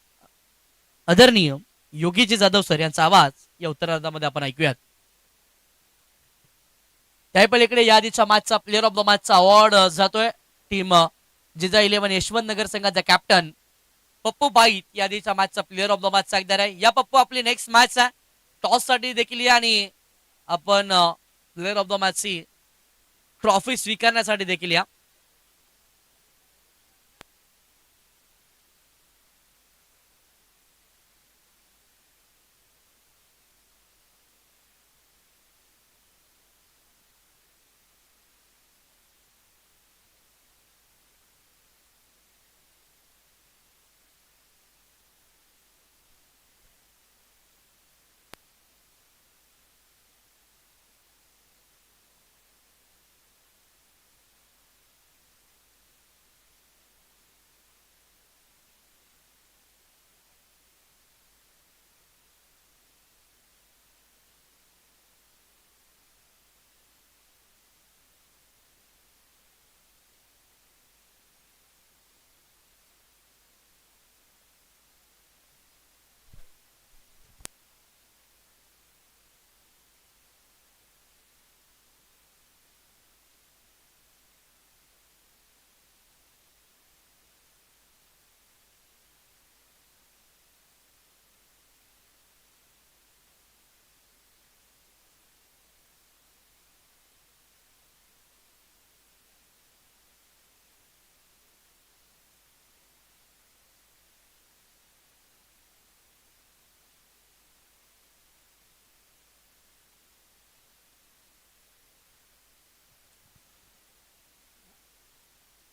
आदरणीय योगीजी जाधव सर यांचा आवाज या उत्तरार्धामध्ये आपण ऐकूयात. त्या पलीकडे या आधीच्या मॅचचा प्लेअर ऑफ द मॅचचा अवॉर्ड जातोय टीम जिजा 11 यशवंतनगर संघाचा कॅप्टन पप्पू बाईत. या आधीच्या मॅचचा प्लेअर ऑफ द मॅच सांगणार आहे. या पप्पू आपली नेक्स्ट मॅच आहे, टॉस साठी देखील या आणि आपण प्लेअर ऑफ द मॅचची ट्रॉफी स्वीकारण्यासाठी देखील या.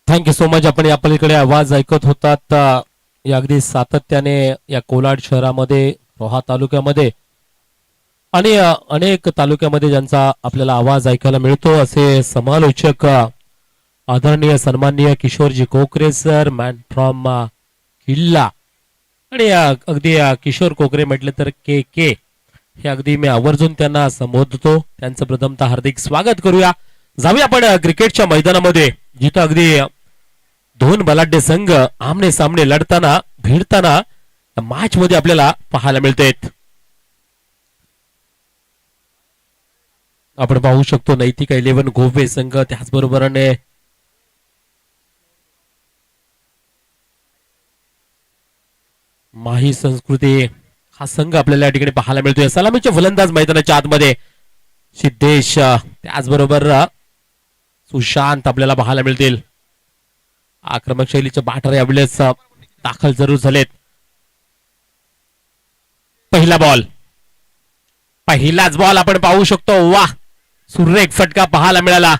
Thank you so much. आपण या पलीकडे आवाज ऐकत होतात या अगदी सातत्याने या कोलाड शहरामध्ये, रोहा तालुक्यामध्ये आणि अनेक तालुक्यामध्ये ज्यांचा आपल्याला आवाज ऐकायला मिळतो असे समालोचक आदरणीय सन्माननीय किशोरजी कोकरे सर, मॅन फ्रॉम किल्ला. आणि अगदी किशोर कोकरे म्हटले तर के के हे अगदी मी आवर्जून त्यांना संबोधतो. त्यांचं प्रथमतः हार्दिक स्वागत करूया. जाऊया आपण क्रिकेटच्या मैदानामध्ये, जिथं अगदी 2 बलाढ्य संघ आमने सामने लढताना भिडताना मॅच मध्ये आपल्याला पाहायला मिळतात. आपण पाहू शकतो नैतिक 11 गोवे संघ, त्याचबरोबरने माही संस्कृती हा संघ आपल्याला या ठिकाणी पाहायला मिळतोय. सलामीचे फलंदाज मैदानाच्या आतमध्ये सिद्धेश, त्याचबरोबर सुशांत आपल्याला पाहायला मिळतील. आक्रमक शैलीचे बॅटर यावेळेस दाखल जरूर झालेत. पहिलाच बॉल आपण पाहू शकतो. वा, सुरेख फटका पाहायला मिळाला.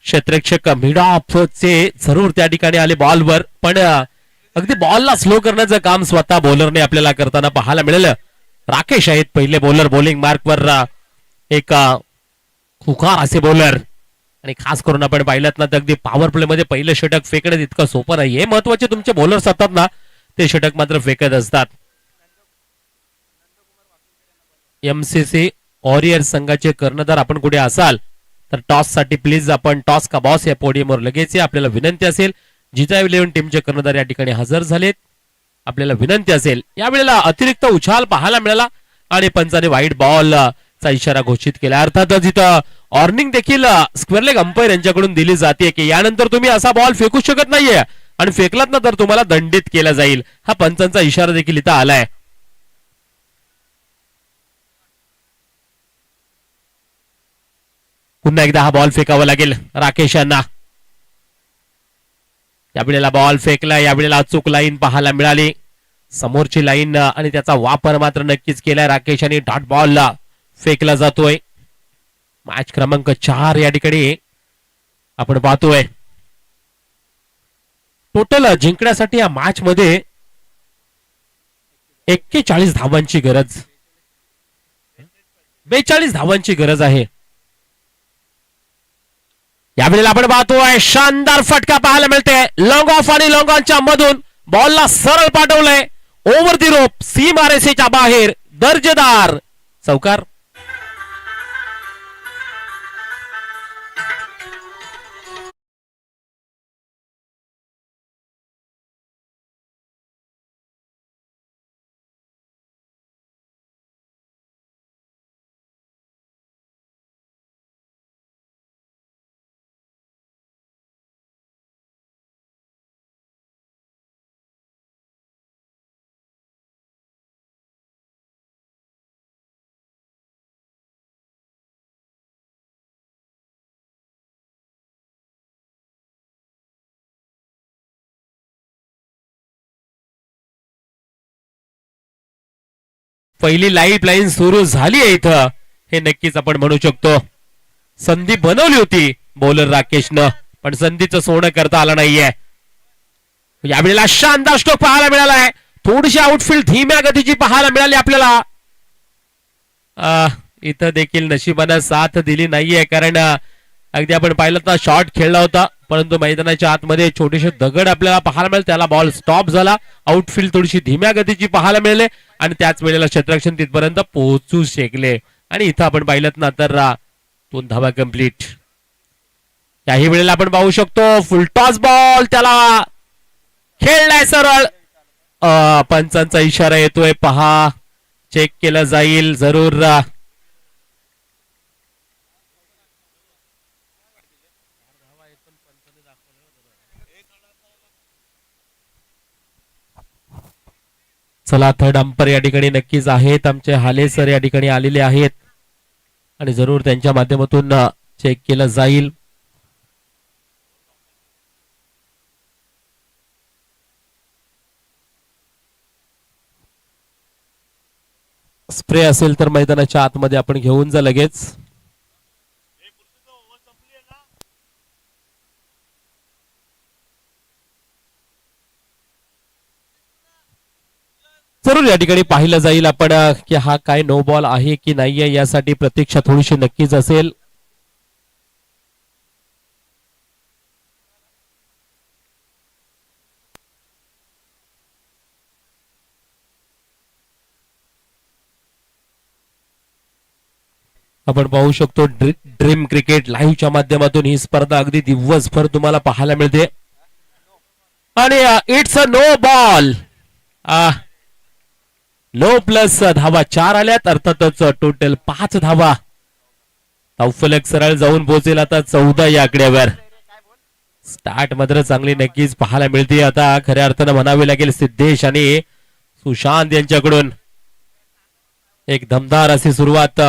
क्षेत्ररक्षक मिड ऑफ चे जरूर त्या ठिकाणी आले बॉलवर, पण अगदी बॉलला स्लो करण्याचं काम स्वतः बॉलरने आपल्याला करताना पाहायला मिळालं. राकेश आहेत पहिले बॉलर, बॉलिंग मार्कवर एक खुखार असे बॉलर. आणि खास करून आपण पाहिलं ना तर अगदी पॉवर प्ले मध्ये पहिलं षटक फेकणं इतकं सोपं नाही. हे महत्वाचे तुमचे बॉलर्स असतात ना, ते षटक मात्र फेकत असतात. MCC वॉरियर संघाचे कर्णधार आपण कुठे असाल तर टॉस साठी प्लीज आपण टॉस का बॉस या पोडियमवर लगेच या. आपल्याला विनंती असेल, जिजा 11 टीमचे कर्णधार या ठिकाणी हजर झालेत. आपल्याला विनंती असेल, यावेळेला अतिरिक्त उछाल पाहायला मिळाला आणि पंचाने व्हाईट बॉल चा इशारा घोषित केला. अर्थातच इथं वॉर्निंग देखील स्क्वेअर लेग अंपायर यांच्याकडून दिली जाते की यानंतर तुम्ही असा बॉल फेकू शकत नाहीये आणि फेकलात ना तर तुम्हाला दंडित केला जाईल. हा पंचांचा इशारा देखील इथं आलाय. पुन्हा एकदा हा बॉल फेकावा लागेल राकेश यांना. यावेळेला बॉल फेकला, यावेळेला अचूक लाईन पाहायला मिळाली, समोरची लाईन आणि त्याचा वापर मात्र नक्कीच केलाय राकेश यांनी. डॉट बॉल फेकला जातोय. मॅच क्रमांक 4 या ठिकाणी आपण पाहतोय. टोटल जिंकण्यासाठी या मॅच मध्ये 41 धावांची गरज, 42 धावांची गरज आहे. यावेळेला आपण पाहतोय शानदार फटका पाहायला मिळते. लॉंग ऑफ आणि लॉंग ऑनच्या मधून बॉलला सरळ पाठवलंय ओव्हर दी रोप, सीमारेषेच्या बाहेर. दर्जेदार चौकार. पहिली लाईफ लाईन सुरू झाली आहे इथं, हे नक्कीच आपण म्हणू शकतो. संधी बनवली होती बॉलर राकेशनं, पण संधीचं सोनं करता आलं नाहीये. यावेळेला शानदार स्ट्रोक पाहायला मिळालाय. थोडीशी आउटफील्ड धीम्या गतीची पाहायला मिळाली आपल्याला. इथं देखील नशिबानं साथ दिली नाहीये, कारण अगदी आपण पाहिलं तर शॉट खेळला होता, परंतु मैदानाच्या आतमध्ये छोटेसे दगड आपल्याला पाहायला मिळाले, त्याला बॉल स्टॉप झाला. आउटफील्ड थोडीशी धीम्या गतीची पाहायला मिळाले आणि त्याच वेळेला क्षेत्ररक्षण तिथपर्यंत पोहोचू शकले. आणि इथं आपण पाहिलं ना तर 2 धावा कंप्लीट. याही वेळेला आपण पाहू शकतो फुल टॉस बॉल, त्याला खेळलाय सरळ. पंचांचा इशारा येतोय, पहा, चेक केलं जाईल जरूर. चला, थर्ड अंपायर या ठिकाणी नक्कीच आहेत. आमचे हाले सर या ठिकाणी आलेले आहेत आणि जरूर त्यांच्या माध्यमातून चेक केलं जाईल. स्प्रे असेल तर मैदानाच्या आतमध्ये आपण घेऊन जा लगेच. जरूर या ठिकाणी पाहिलं जाईल आपण की हा काय नो बॉल आहे की नाहीये, यासाठी प्रतीक्षा थोडीशी नक्कीच असेल. आपण पाहू शकतो ड्रीम क्रिकेट लाईव्हच्या माध्यमातून ही स्पर्धा अगदी दिवसभर तुम्हाला पाहायला मिळते. आणि it's a no ball. No plus धावा 4 आल्यात, अर्थातच टोटल 5 धावा. धावफलक सरळ जाऊन पोहोचेल आता 14 या आकड्यावर. स्टार्ट मात्र चांगली नक्कीच पाहायला मिळते. आता खऱ्या अर्थानं म्हणावे लागेल सिद्धेश आणि सुशांत यांच्याकडून एक दमदार अशी सुरुवात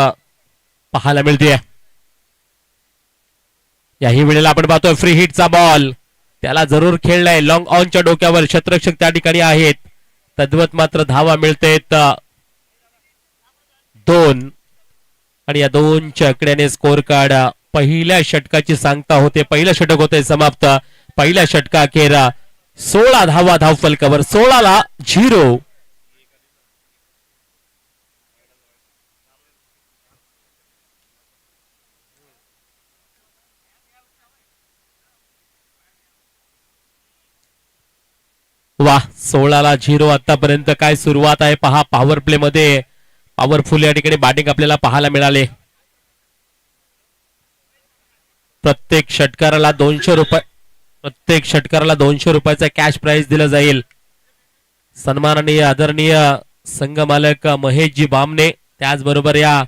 पाहायला मिळते. याही वेळेला आपण पाहतोय फ्री हिटचा बॉल, त्याला जरूर खेळलाय. लॉंग ऑनच्या डोक्यावर क्षेत्ररक्षक त्या ठिकाणी आहेत, तद्वत मात्र धावा मिळतेत 2. आणि या 2च्या आकड्याने स्कोर कार्ड पहिल्या षटकाची सांगता होते. पहिलं षटक होते समाप्त. पहिल्या षटका अखेर 16 धावा धावफलकावर, 16ला 0. वा, 16ला 0 आतापर्यंत काय सुरुवात आहे पहा. पॉवर प्ले मध्ये पॉवरफुल या ठिकाणी बॅटिंग आपल्याला पाहायला मिळाले. प्रत्येक षटकाराला 200 रुपयाचा कॅश प्राइज दिला जाईल. सन्माननीय आदरणीय संघ मालक महेशजी बामणे, त्याचबरोबर या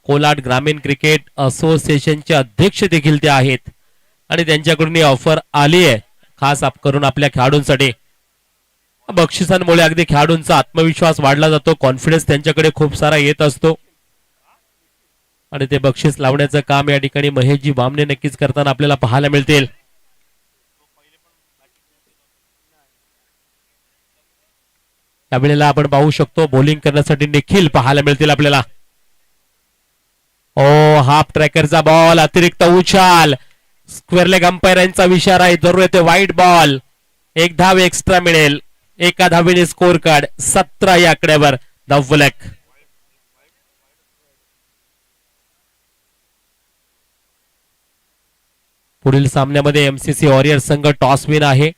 कोलाड ग्रामीण क्रिकेट असोसिएशनचे अध्यक्ष देखील ते आहेत आणि त्यांच्याकडून ही ऑफर आली आहे खास करून आपल्या खेळाडूंसाठी. बक्षिसांमुळे अगदी खेळाडूंचा आत्मविश्वास वाढला जातो, कॉन्फिडन्स त्यांच्याकडे खूप सारा येत असतो आणि ते बक्षीस लावण्याचं काम या ठिकाणी महेशजी बामणे नक्कीच करताना आपल्याला पाहायला मिळतील. त्यावेळेला आपण पाहू शकतो बॉलिंग करण्यासाठी निखिल पाहायला मिळतील आपल्याला. ओ हाफ ट्रॅकरचा बॉल, अतिरिक्त उछाल, स्क्वेअर लेग अंपायर यांचा इशारा आहे, जरूर येते वाईट बॉल. एक धाव एक्स्ट्रा मिळेल, एका धावेने स्कोर कार्ड 17 या आकड्यावर धावफलक. पुढील सामन्यामध्ये एमसीसी वॉरियर संघ टॉस विन आहे.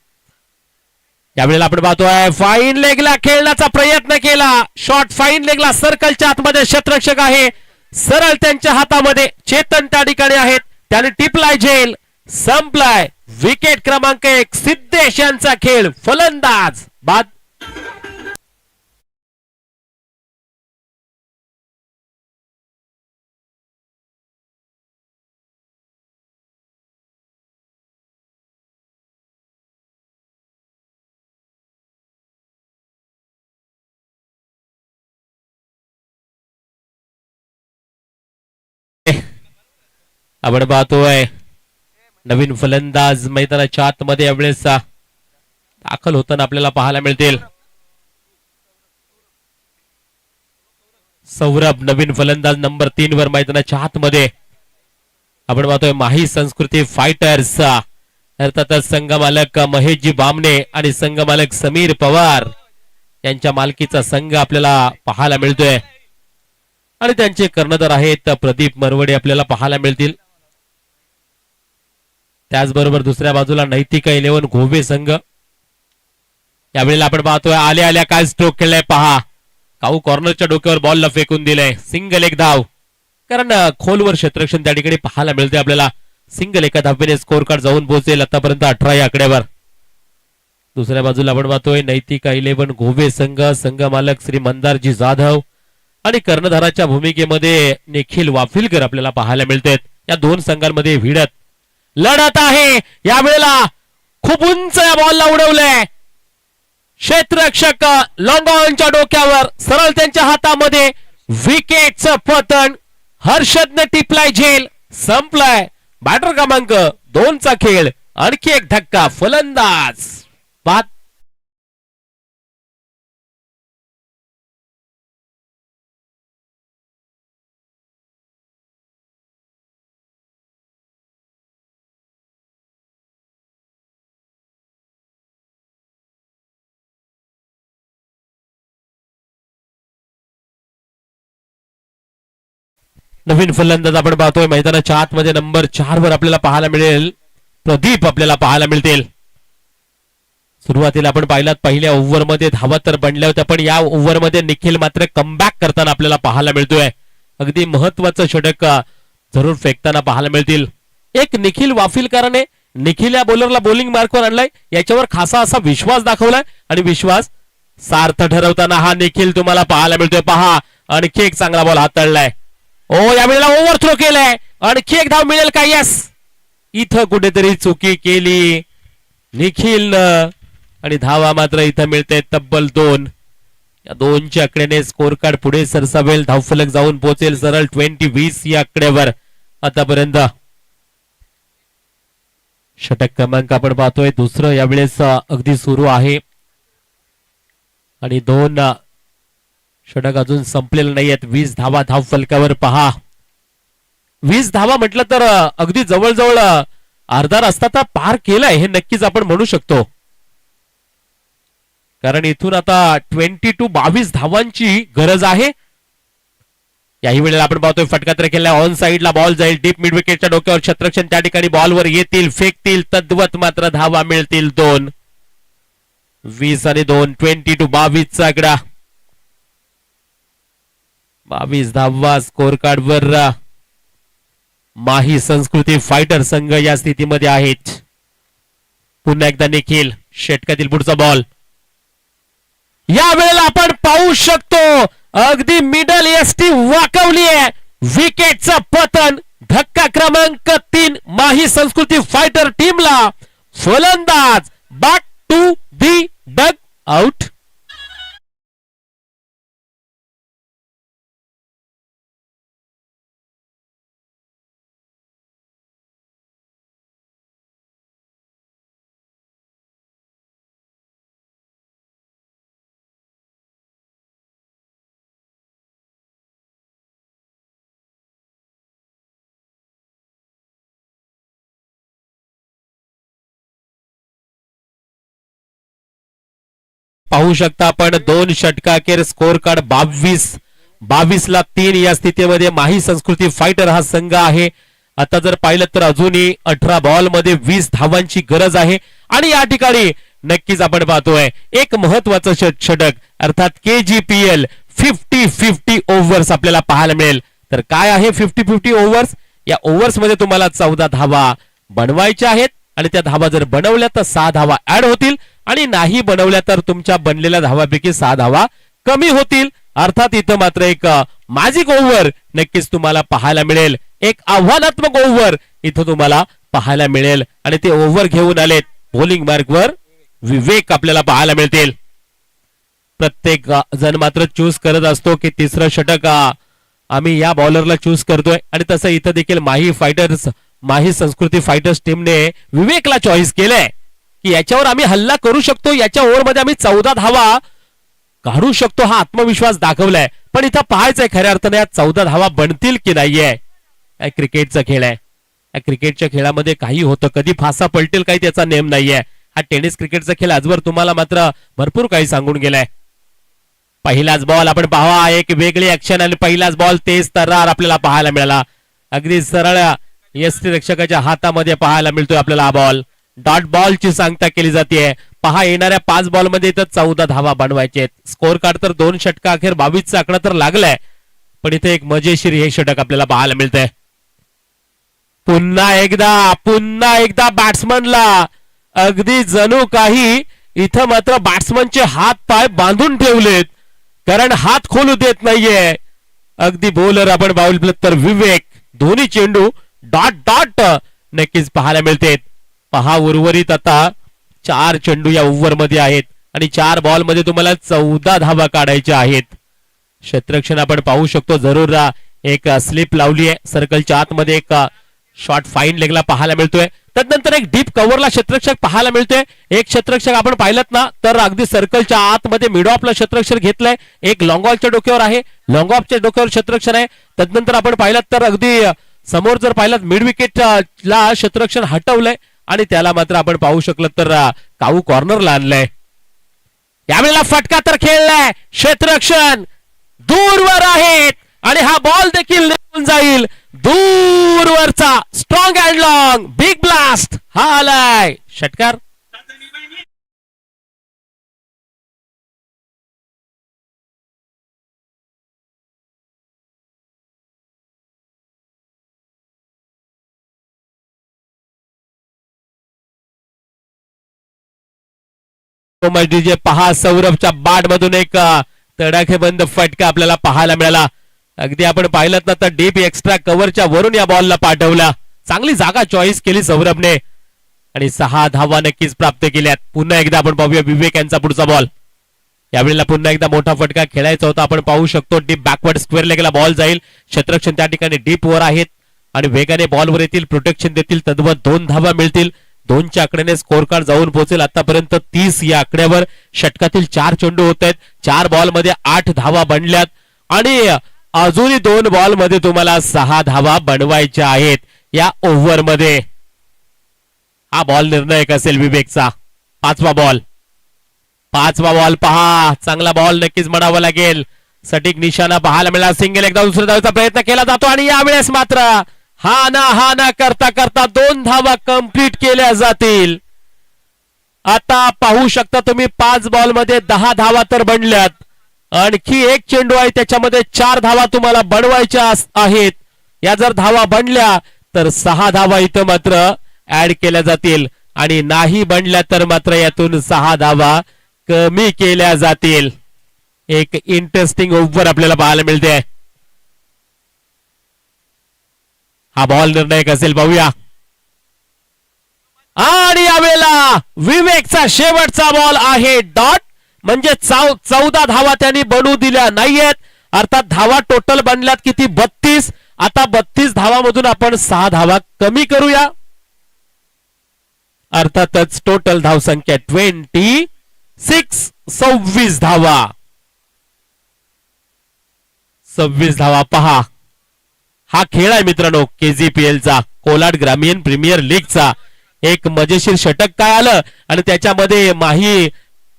यावेळेला आपण पाहतोय फाईन लेगला खेळण्याचा प्रयत्न केला, शॉट फाईन लेगला, सर्कलच्या आतमध्ये क्षेत्ररक्षक आहे, सरळ त्यांच्या हातामध्ये चेतन त्या ठिकाणी आहेत, त्याने टिपलाय झेल, संपलाय. विकेट क्रमांक 1 सिद्धेश यांचा खेळ, फलंदाज बाद. आपण पाहतोय नवीन फलंदाज मैदानाच्या आतमध्ये यावेळेस दाखल होताना आपल्याला पाहायला मिळतील. सौरभ नवीन फलंदाज नंबर 3 वर मैदानाच्या आतमध्ये. आपण पाहतोय माही संस्कृती फायटर्स, अर्थातच संघ मालक महेशजी बामणे आणि संघ मालक समीर पवार यांच्या मालकीचा संघ आपल्याला पाहायला मिळतोय आणि त्यांचे कर्णधार आहेत प्रदीप मरवडे आपल्याला पाहायला मिळतील. त्याचबरोबर दुसऱ्या बाजूला नैतिका 11 घोवे संघ. यावेळेला आपण पाहतोय आल्या आल्या काय स्ट्रोक केलाय पहा, काऊ कॉर्नरच्या डोक्यावर बॉलला फेकून दिलाय, सिंगल एक धाव, कारण खोलवर क्षेत्ररक्षण त्या ठिकाणी पाहायला मिळते आपल्याला. सिंगल एका धावेने स्कोर कार्ड जाऊन पोहोचेल आतापर्यंत 18 या आकड्यावर. दुसऱ्या बाजूला आपण पाहतोय नैतिका 11 घोवे संघ, संघ मालक श्री मंदारजी जाधव आणि कर्णधाराच्या भूमिकेमध्ये निखिल वाफिलकर आपल्याला पाहायला मिळतात. या दोन संघांमध्ये भिडत लढत आहे. यावेळेला खूप उंच या बॉलला उडवलंय, क्षेत्ररक्षक लॉंगॉनच्या डोक्यावर, सरळ त्यांच्या हातामध्ये, विकेटचं पतन, हर्षदने टिपलाय झेल, संपलाय. बॅटर क्रमांक 2 चा खेळ, आणखी एक धक्का, फलंदाज बाद. नवीन फलंदाज आपण पाहतोय मैदानाच्या आतमध्ये नंबर 4 वर आपल्याला पाहायला मिळेल प्रदीप आपल्याला पाहायला मिळतील. सुरुवातीला आपण पाहिलात पहिल्या ओव्हरमध्ये धावा तर बनल्या होत्या, पण या ओव्हरमध्ये निखिल मात्र कमबॅक करताना आपल्याला पाहायला मिळतोय. अगदी महत्वाचं षटक जरूर फेकताना पाहायला मिळतील. एक निखिल वाफिलकराने निखिल या बॉलरला बॉलिंग मार्कवर आणलाय, याच्यावर खासा असा विश्वास दाखवलाय आणि विश्वास सार्थ ठरवताना हा निखिल तुम्हाला पाहायला मिळतोय. पहा आणखी एक चांगला बॉल हाताळलाय. ओ यावेळेला ओव्हर थ्रो केलाय, आणखी एक धाव मिळेल का? यस, इथं कुठेतरी चुकी केली निखिलनं आणि धावा मात्र इथं मिळते तब्बल 2. या 2च्या आकड्याने स्कोर कार्ड पुढे सरसावेल, धावफलक जाऊन पोहोचेल सरळ 20-20 या आकड्यावर. आतापर्यंत षटक क्रमांक आपण पाहतोय दुसरं यावेळेस अगदी सुरू आहे आणि 2 षटक अजून संपलेलं नाही आहेत. 20 धावा धाव फलकावर पहा. 20 धावा म्हटलं तर अगदी जवळजवळ अर्धा रस्ता तर पार केलाय हे नक्कीच आपण म्हणू शकतो, कारण इथून आता 22 धावांची गरज आहे. याही वेळेला आपण पाहतोय फटका केला, ऑन साइडला बॉल जाईल, डीप मिड विकेटच्या डोक्यावर क्षेत्ररक्षण त्या ठिकाणी बॉलवर येतील, फेकतील, तद्वत मात्र धावा मिळतील 2. 20 आणि 2 22 चा आकडा. 22 धावा स्कोर कार्ड वर माही संस्कृती फायटर संघ या स्थितीमध्ये आहेत. पुन्हा एकदा निखिल षटकातील पुढचा बॉल. या वेळेला आपण पाहू शकतो अगदी मिडल एसटी वाकवली आहे. विकेटचं पतन. धक्का क्रमांक 3 माही संस्कृती फायटर टीमला. फलंदाज back to the dugout. पाहू शकता आपण 2 षटका अखेर स्कोर कार्ड 22 ला 3 या स्थितीमध्ये माही संस्कृती फायटर हा संघ आहे. आता जर पाहिलं तर अजूनही 18 बॉल मध्ये 20 धावांची गरज आहे. आणि या ठिकाणी नक्कीच आपण पाहतोय एक महत्वाचं षटक अर्थात KGPL 50-50 ओव्हर्स आपल्याला पाहायला मिळेल. तर काय आहे 50-50 ओव्हर्स? या ओव्हर्स मध्ये तुम्हाला 14 धावा बनवायच्या आहेत आणि त्या धावा जर बनवल्या तर 6 धावा ऍड होतील आणि नाही बनवल्या तर तुमच्या बनलेल्या धावापैकी 6 धावा कमी होतील. अर्थात इथं मात्र एक मॅजिक ओव्हर नक्कीच तुम्हाला पाहायला मिळेल. एक आव्हानात्मक ओव्हर इथं तुम्हाला पाहायला मिळेल आणि ते ओव्हर घेऊन आलेत बॉलिंग मार्कवर विवेक आपल्याला पाहायला मिळतील. प्रत्येक जण मात्र चूज करत असतो की तिसरं षटक आम्ही या बॉलरला चूज करतोय आणि तसं इथं देखील माही संस्कृती फायटर्स टीमने विवेकला चॉईस केलंय की याच्यावर आम्ही हल्ला करू शकतो. याच्या ओव्हरमध्ये आम्ही 14 धावा काढू शकतो हा आत्मविश्वास दाखवलाय. पण इथं पाहायचंय खऱ्या अर्थाने या 14 धावा बनतील की नाहीये. क्रिकेटचा खेळ आहे. या क्रिकेटच्या खेळामध्ये काही होतं, कधी फासा पलटेल काही त्याचा नेम नाहीये. हा टेनिस क्रिकेटचा खेळ आजवर तुम्हाला मात्र भरपूर काही सांगून गेलाय. पहिलाच बॉल आपण पाहा, एक वेगळी ऍक्शन आणि पहिलाच बॉल तेज तर्रार आपल्याला पाहायला मिळाला. अगदी सरळ यष्टीरक्षकाच्या हातामध्ये पाहायला मिळतोय आपल्याला हा बॉल. डॉट बॉलची सांगता केली जाते. पहा येणाऱ्या 5 बॉल मध्ये इथं 14 धावा बनवायचे आहेत. स्कोर कार्ड तर 2 षटका अखेर 22चा आकडा तर लागलाय. पण इथे एक मजेशीर हे षटक आपल्याला पाहायला मिळतंय. पुन्हा एकदा बॅट्समनला अगदी जणू काही इथं मात्र बॅट्समनचे हात पाय बांधून ठेवलेत कारण हात खोलू देत नाहीये. अगदी बॉलर आपण पाहिलं तर विवेक. दोन्ही चेंडू डॉट डॉट नक्कीच पाहायला मिळते. पहा उर्वरित आता 4 चेंडू या ओव्हर मध्ये आहेत आणि 4 बॉल मध्ये तुम्हाला 14 धावा काढायच्या आहेत. क्षेत्ररक्षण आपण पाहू शकतो जरूर एक स्लिप लावली आहे. सर्कलच्या आतमध्ये एक शॉट फाईन लेगला पाहायला मिळतोय. त्यानंतर एक डीप कव्हरला क्षेत्ररक्षक पाहायला मिळतोय. एक क्षेत्ररक्षक आपण पाहिलं ना तर अगदी सर्कलच्या आतमध्ये मिड ऑफला क्षेत्ररक्षक घेतलंय. एक लॉंग ऑफच्या डोक्यावर आहे. लॉंग ऑफच्या डोक्यावर क्षेत्ररक्षण आहे. त्यानंतर आपण पाहिलं तर अगदी समोर जर पाहिलं मिड विकेट ला क्षेत्ररक्षण हटवलंय आणि त्याला मात्र आपण पाहू शकलो तर काऊ कॉर्नरला आणलंय. यावेळेला फटका तर खेळलाय. क्षेत्ररक्षण दूरवर आहेत आणि हा बॉल देखील निघून जाईल. दूरवरचा strong and long big blast हा आलाय षटकार. डीजे पहा सौरभच्या बॅट मधून एक तडाखेबंद फटका आपल्याला पाहायला मिळाला. अगदी आपण पाहिलं ना तर डीप एक्स्ट्रा कव्हरच्या वरून या बॉलला पाठवला. चांगली जागा चॉईस केली सौरभने आणि 6 धावा नक्कीच प्राप्त केल्यात. पुन्हा एकदा आपण पाहूया विवेक यांचा पुढचा बॉल. यावेळेला पुन्हा एकदा मोठा फटका खेळायचा होता. आपण पाहू शकतो डीप बॅकवर्ड स्क्वेअर लेगला बॉल जाईल. क्षेत्ररक्षण त्या ठिकाणी डीप वर आहेत आणि वेगाने बॉलवर येतील, प्रोटेक्शन देतील, तद्वत 2 धावा मिळतील. 2च्या आकड्याने स्कोर कार्ड जाऊन पोहोचेल. आतापर्यंत 30 या आकड्यावर षटकातील 4 चेंडू होत आहेत. 4 बॉल मध्ये 8 धावा बनल्यात आणि अजूनही 2 बॉल मध्ये तुम्हाला 6 धावा बनवायच्या आहेत या ओव्हर मध्ये. हा बॉल निर्णायक असेल विवेकचा. 5वा बॉल पहा. चांगला बॉल नक्कीच म्हणावा लागेल. सटीक निशाणा पाहायला मिळाला. सिंगल एकदा दुसऱ्या धावेचा प्रयत्न केला जातो आणि यावेळेस मात्र हा ना करता करता 2 धावा कंप्लीट केल्या जातील. आता पाहू शकता तुम्ही 5 बॉल मध्ये 10 धावा तर बनल्यात आणखी एक चेंडू आहे त्याच्यामध्ये 4 धावा तुम्हाला बनवायच्या आहेत. या जर धावा बनल्या तर 6 धावा इथं मात्र ऍड केल्या जातील आणि नाही बनल्या तर मात्र यातून 6 धावा कमी केल्या जातील. एक इंटरेस्टिंग ओव्हर आपल्याला पाहायला मिळते. हा बॉल निर्णायक असेल, पाहूया. आणि यावेळेला विवेकचा शेवटचा बॉल आहे डॉट, म्हणजे 14 धावा त्यांनी बनवू दिल्या नाहीयेत. अर्थात धावा टोटल बनल्यात किती, 32. आता 32 धावामधून आपण 6 धावा कमी करूया. अर्थातच टोटल धावसंख्या 26, 26 धावा. 26 धावा पहा. हा खेळ आहे मित्रांनो KGPL चा, कोलाड ग्रामीण प्रीमियर लीगचा. एक मजेशीर षटक काय आलं आणि त्याच्यामध्ये माही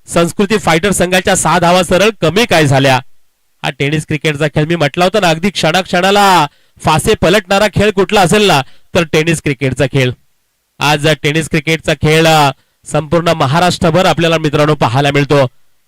संस्कृती फायटर संघाच्या 6 धावा सरळ कमी काय झाल्या. हा टेनिस क्रिकेटचा खेळ मी म्हटला होता ना, अगदी क्षणाक्षणाला फासे पलटणारा खेळ कुठला असेल ना तर टेनिस क्रिकेटचा खेळ. आज टेनिस क्रिकेटचा खेळ संपूर्ण महाराष्ट्रभर आपल्याला मित्रांनो पाहायला मिळतो.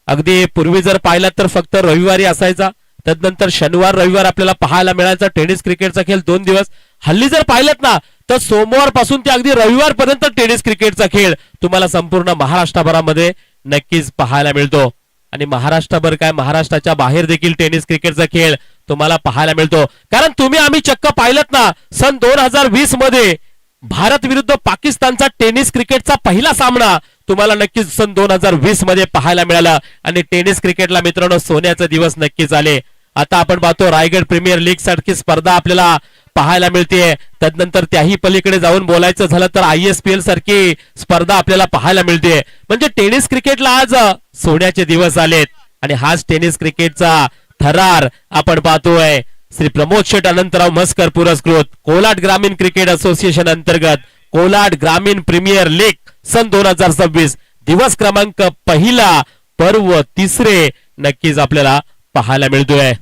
अगदी पूर्वी जर पाहिला तर फक्त रविवारी असायचा, तदनंतर शनिवार रविवार आपल्याला पाहायला मिळायचा टेनिस क्रिकेटचा खेळ 2 दिवस. हल्ली जर पाहिलं ना तर सोमवार पासून ते अगदी रविवार पर्यंत टेनिस क्रिकेटचा खेळ तुम्हाला संपूर्ण महाराष्ट्रभरामध्ये नक्कीच पाहायला मिळतो. आणि महाराष्ट्रभर काय, महाराष्ट्राच्या बाहेर देखील टेनिस क्रिकेटचा खेळ तुम्हाला पाहायला मिळतो. कारण तुम्ही आम्ही चक्क पाहिलं ना, सन 2020 मध्ये भारत विरुद्ध पाकिस्तानचा टेनिस क्रिकेटचा पहिला सामना तुम्हाला नक्कीच सन 2020 मध्ये पाहायला मिळाला. आणि टेनिस क्रिकेटला मित्रांनो सोन्याचे दिवस नक्कीच आले. आता आपण पाहतो रायगड प्रीमियर लीग सारखी स्पर्धा आपल्याला पाहायला मिळते. तदनंतर त्याही पलीकडे जाऊन बोलायचं झालं तर ISPL सारखी स्पर्धा आपल्याला पाहायला मिळते. म्हणजे टेनिस क्रिकेटला आज सोन्याचे दिवस आलेत. आणि हाच टेनिस क्रिकेटचा थरार आपण पाहतोय श्री प्रमोद शेठ अनंतराव म्हसकर पुरस्कृत कोलाड ग्रामीण क्रिकेट असोसिएशन अंतर्गत कोलाड ग्रामीण प्रीमियर लीग सन 2026 दिवस क्रमांक पहिला, पर्व 3 नक्कीच आपल्याला पाहायला मिळतोय.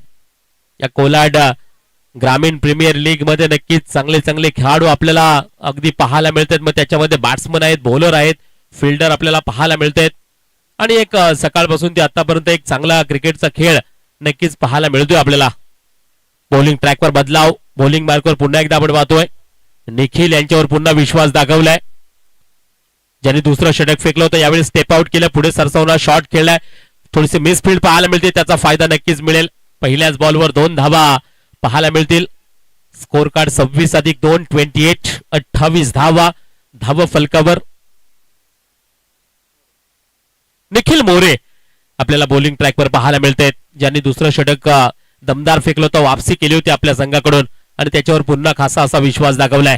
या कोलाड ग्रामीण प्रीमियर लीग मध्ये नक्कीच चांगले चांगले खेळाडू आपल्याला अगदी पाहायला मिळतात. मग त्याच्यामध्ये बॅट्समन आहेत, बॉलर आहेत, फिल्डर आपल्याला पाहायला मिळतात. आणि एक सकाळपासून ते आतापर्यंत एक चांगला क्रिकेटचा खेळ नक्कीच पाहायला मिळतोय आपल्याला. बॉलिंग ट्रॅकवर बदलाव, बॉलिंग मार्कवर पुन्हा एकदा आपण पाहतोय निखिल यांच्यावर पुन्हा विश्वास दाखवलाय. ज्यांनी दुसरं षटक फेकलं होतं यावेळी स्टेप आउट केलं, पुढे सरसावला शॉट खेळलाय. थोडीशी मिसफील्ड पाहायला मिळते, त्याचा फायदा नक्कीच मिळेल. पहिल्याच बॉलवर 2 धावा पाहायला मिळतील. स्कोर कार्ड 26+2 28, 28 धावा धाव फलकावर. निखिल मोरे आपल्याला बॉलिंग ट्रॅकवर पाहायला मिळते, ज्यांनी दुसरं षटक दमदार फेकलं होतं, वापसी केली होती आपल्या संघाकडून आणि त्याच्यावर पुन्हा खासा असा विश्वास दाखवलाय.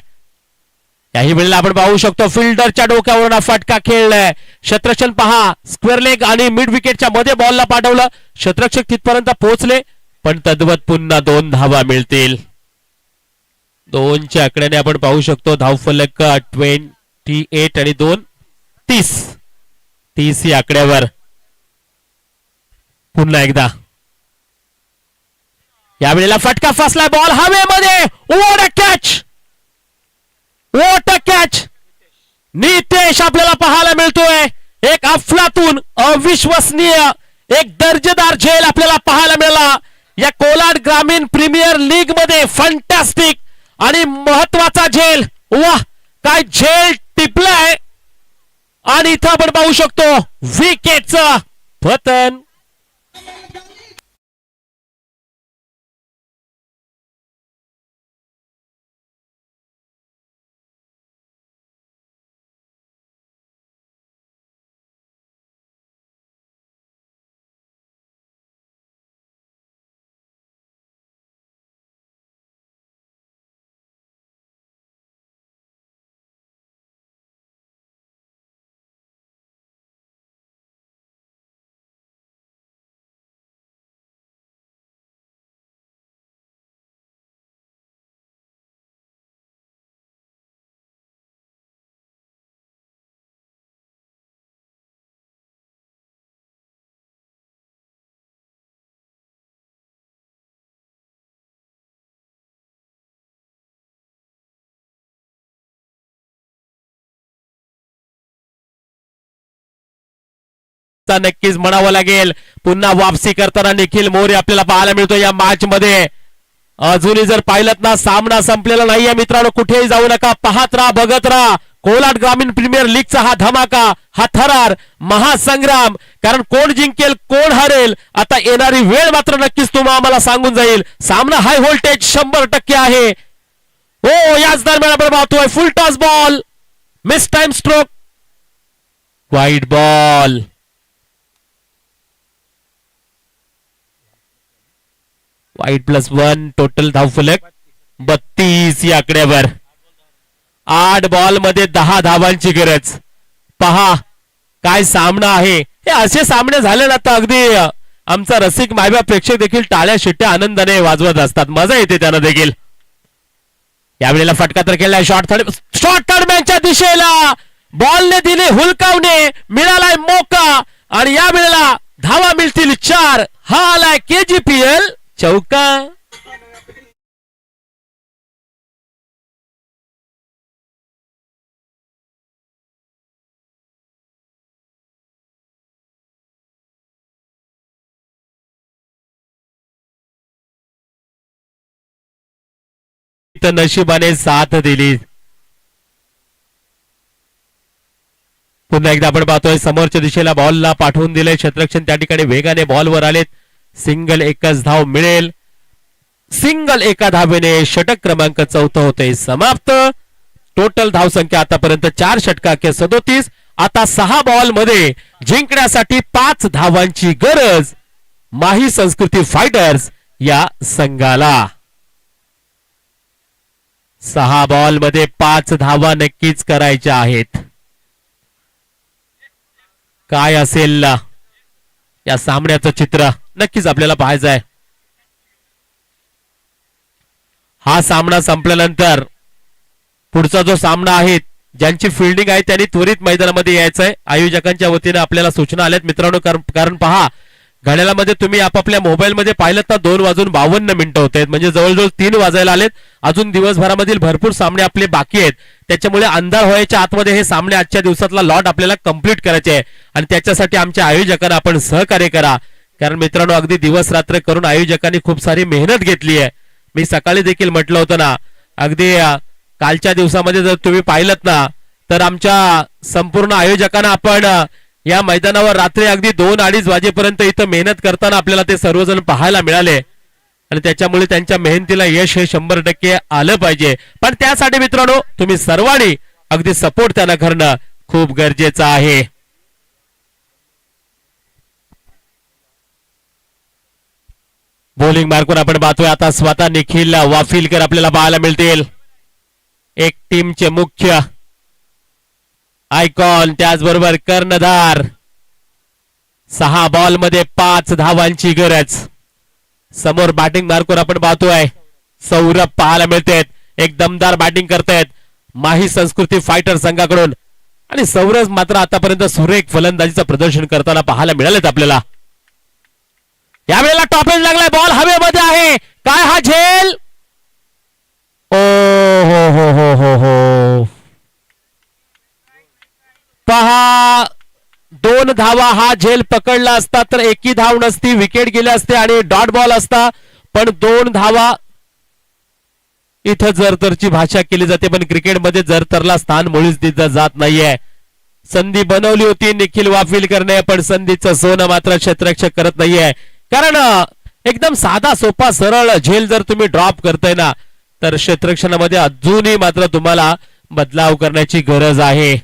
याही वेळेला आपण पाहू शकतो फिल्डरच्या डोक्यावरून हा फटका खेळलाय. शतरक्षण पहा, स्क्वेअर लेग आणि मिड विकेटच्या मध्ये बॉलला पाठवलं, शतरक्षक तिथपर्यंत पोहोचले पण तद्वत पुन्हा 2 धावा मिळतील. 2च्या आकड्याने आपण पाहू शकतो धावफलक 28 आणि 2 30 या आकड्यावर. पुन्हा एकदा यावेळेला फटका फसलाय, बॉल हवेमध्ये, what a catch, what a catch. Nitesh आपल्याला पाहायला मिळतोय. एक अफलातून अविश्वसनीय एक दर्जेदार झेल आपल्याला पाहायला मिळाला या कोलाड ग्रामीण प्रीमियर लीग मध्ये. फंटॅस्टिक आणि महत्वाचा झेल, वाह काय झेल टिपलाय. आणि इथं आपण पाहू शकतो विकेटचं पतन. नक्कीच म्हणावं लागेल. पुन्हा वापसी करताना निखिल मोरे आपल्याला पाहायला मिळतो या मॅच मध्ये. अजूनही जर पाहिलं ना सामना संपलेला नाहीये मित्रांनो, कुठेही जाऊ नका, पाहत राहा, बघत राहा. कोलाड ग्रामीण प्रीमियर लीगचा हा धमाका, हा थरार, महासंग्राम. कारण कोण जिंकेल कोण हरेल आता येणारी वेळ मात्र नक्कीच तुम्हाला आम्हाला सांगून जाईल. सामना हाय व्होल्टेज 100% आहे. हो, याच दरम्यान आपण पाहतोय फुल toss ball, miss time stroke, वाईट बॉल. वाईट +1 टोटल धावफलक 32 या आकड्यावर. 8 बॉल मध्ये 10 धावांची गरज. पहा काय सामना आहे. हे असे सामने झाले ना तर अगदी आमचा रसिक मायबा प्रेक्षक देखील टाळ्या शिट्ट्या आनंदाने वाजवत असतात, मजा येते त्यांना देखील. यावेळेला फटका तर केलाय शॉर्ट थर्ड मॅनच्या दिशेला, बॉलने दिले हुलकावणे, मिळालाय मोका आणि या वेळेला धावा मिळतील 4. हा आलाय KGPL चौका. नशिबाने साथ दिली. पुन्हा एकदा आपण पाहतोय समोरच्या दिशेला बॉलला पाठवून दिले क्षेत्ररक्षण, त्या ठिकाणी वेगाने बॉलवर आलेत. सिंगल एकच धाव मिळेल. सिंगल एका धावेने षटक क्रमांक 4 होते समाप्त. टोटल धावसंख्या आतापर्यंत 4 षटकांके 37. आता 6 बॉल मध्ये जिंकण्यासाठी 5 धावांची गरज माही संस्कृती फायटर्स या संघाला. 6 बॉल मध्ये 5 धावा नक्कीच करायच्या आहेत. काय असेल या सामन्याचं चित्र नक्कीच आपल्याला पाहायचं आहे. हा सामना संपल्यानंतर पुढचा जो सामना आहे, ज्यांची फिल्डिंग आहे त्यांनी त्वरित मैदानामध्ये यायचंय. आयोजकांच्या वतीने आपल्याला सूचना आल्यात मित्रांनो, कारण पहा घड्याळामध्ये तुम्ही आपापल्या मोबाईल मध्ये पाहिलं तर 2:52 होत आहेत, म्हणजे जवळजवळ 3 वाजायला आलेत. अजून दिवसभरामधील भरपूर सामने आपले बाकी आहेत, त्याच्यामुळे अंधार व्हायच्या आतमध्ये हे सामने आजच्या दिवसातला लॉट आपल्याला कंप्लीट करायचे आहे. आणि त्याच्यासाठी आमच्या आयोजकांना आपण सहकार्य करा, कारण मित्रांनो अगदी दिवस रात्र करून आयोजकांनी खूप सारी मेहनत घेतली आहे. मी सकाळी देखील म्हटलं होतं ना, अगदी कालच्या दिवसामध्ये जर तुम्ही पाहिलत ना तर आमच्या संपूर्ण आयोजकांना आपण या मैदानावर रात्री अगदी 2-2:30 वाजेपर्यंत इथं मेहनत करताना आपल्याला ते सर्वजण पाहायला मिळाले. आणि त्याच्यामुळे त्यांच्या मेहनतीला यश हे 100% आलं पाहिजे. पण त्यासाठी मित्रांनो तुम्ही सर्वांनी अगदी सपोर्ट त्यांना करणं खूप गरजेचं आहे. बॉलिंग मार्कवर आपण पाहतोय आता स्वतः निखिल वाफिलकर आपल्याला पाहायला मिळतील. एक टीमचे मुख्य आयकॉन, त्याचबरोबर कर्णधार. 6 बॉल मध्ये 5 धावांची गरज. समोर बॅटिंग मार्कवर आपण पाहतोय सौरभ पाहायला मिळतात, एक दमदार बॅटिंग करतायत माही संस्कृती फायटर संघाकडून. आणि सौरभ मात्र आतापर्यंत सुरेख फलंदाजीचं प्रदर्शन करताना पाहायला मिळालेत आपल्याला. यावेळेला टॉपेज लागलाय, बॉल हवेमध्ये आहे, काय हा झेल. ओ हो पहा 2 धावा हा झेल पकडला असता तर एकी धाव नसती, विकेट गेले असते आणि डॉट बॉल असता. पण 2 धावा, इथं जरतरची भाषा केली जाते पण क्रिकेटमध्ये जरतरला स्थान मुळीच दिलं जात नाहीये. संधी बनवली होती निखिल वाफिलकरने, पण संधीचं सोनं मात्र क्षेत्ररक्षक करत नाहीये. कारण एकदम साधा सोपा सरळ झेल जर तुम्ही ड्रॉप करताय ना तर क्षेत्ररक्षणामध्ये अजूनही मात्र तुम्हाला बदलाव करण्याची गरज आहे.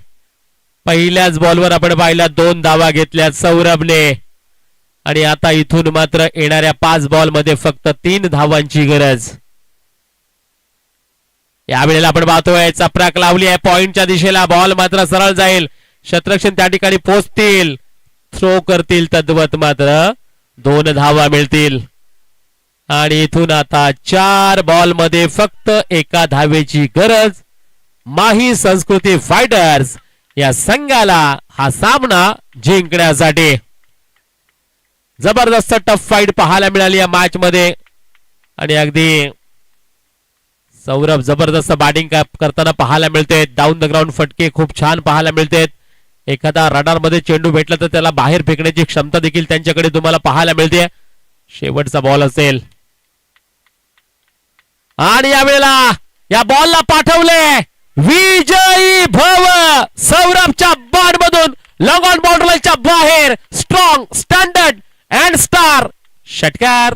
पहिल्याच बॉलवर आपण पाहिला 2 धावा घेतल्या सौरभने आणि आता इथून मात्र येणाऱ्या 5 बॉल मध्ये फक्त 3 धावांची गरज. यावेळेला आपण पाहतोय चपराक लावली आहे पॉइंटच्या दिशेला, बॉल मात्र सरळ जाईल, क्षेत्ररक्षण त्या ठिकाणी पोहोचतील, थ्रो करतील, तद्वत मात्र 2 धावा मिळतील. आणि इथून आता 4 बॉल मध्ये फक्त 1 धावेची गरज माही संस्कृती फायटर्स या संघाला हा सामना जिंकण्यासाठी. जबरदस्त टफ फाईट पाहायला मिळाली या मॅच मध्ये आणि अगदी सौरभ जबरदस्त बॅटिंग करताना पाहायला मिळते. डाऊन द ग्राउंड फटके खूप छान पाहायला मिळतात. एखादा रडार मध्ये चेंडू भेटला तर त्याला बाहेर फेकण्याची क्षमता देखील त्यांच्याकडे तुम्हाला पाहायला मिळते. शेवटचा बॉल असेल आणि यावेळेला या बॉलला पाठवले विजयी भव. सौरभच्या बॉल मधून लॉंग ऑन बाउंड्रीच्या बाहेर स्ट्रॉंग स्टँडर्ड अँड स्टार षटकार.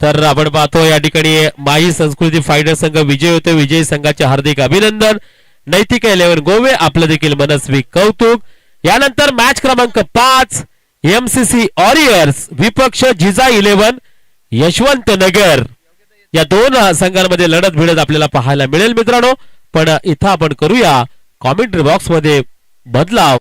तर आपण पाहतो या ठिकाणी माई संस्कृती फायटर संघ विजय होते. विजयी संघाचे हार्दिक अभिनंदन. नैतिक 11 गोवे आपलं देखील मनस्वी कौतुक. यानंतर मॅच क्रमांक 5 एमसीसी वॉरियर्स विपक्ष जिजा 11 यशवंत नगर या दोन संघांमध्ये लढत भिडत आपल्याला पाहायला मिळेल मित्रांनो. पण इथं आपण करूया कॉमेंट्री बॉक्स मध्ये बदलाव.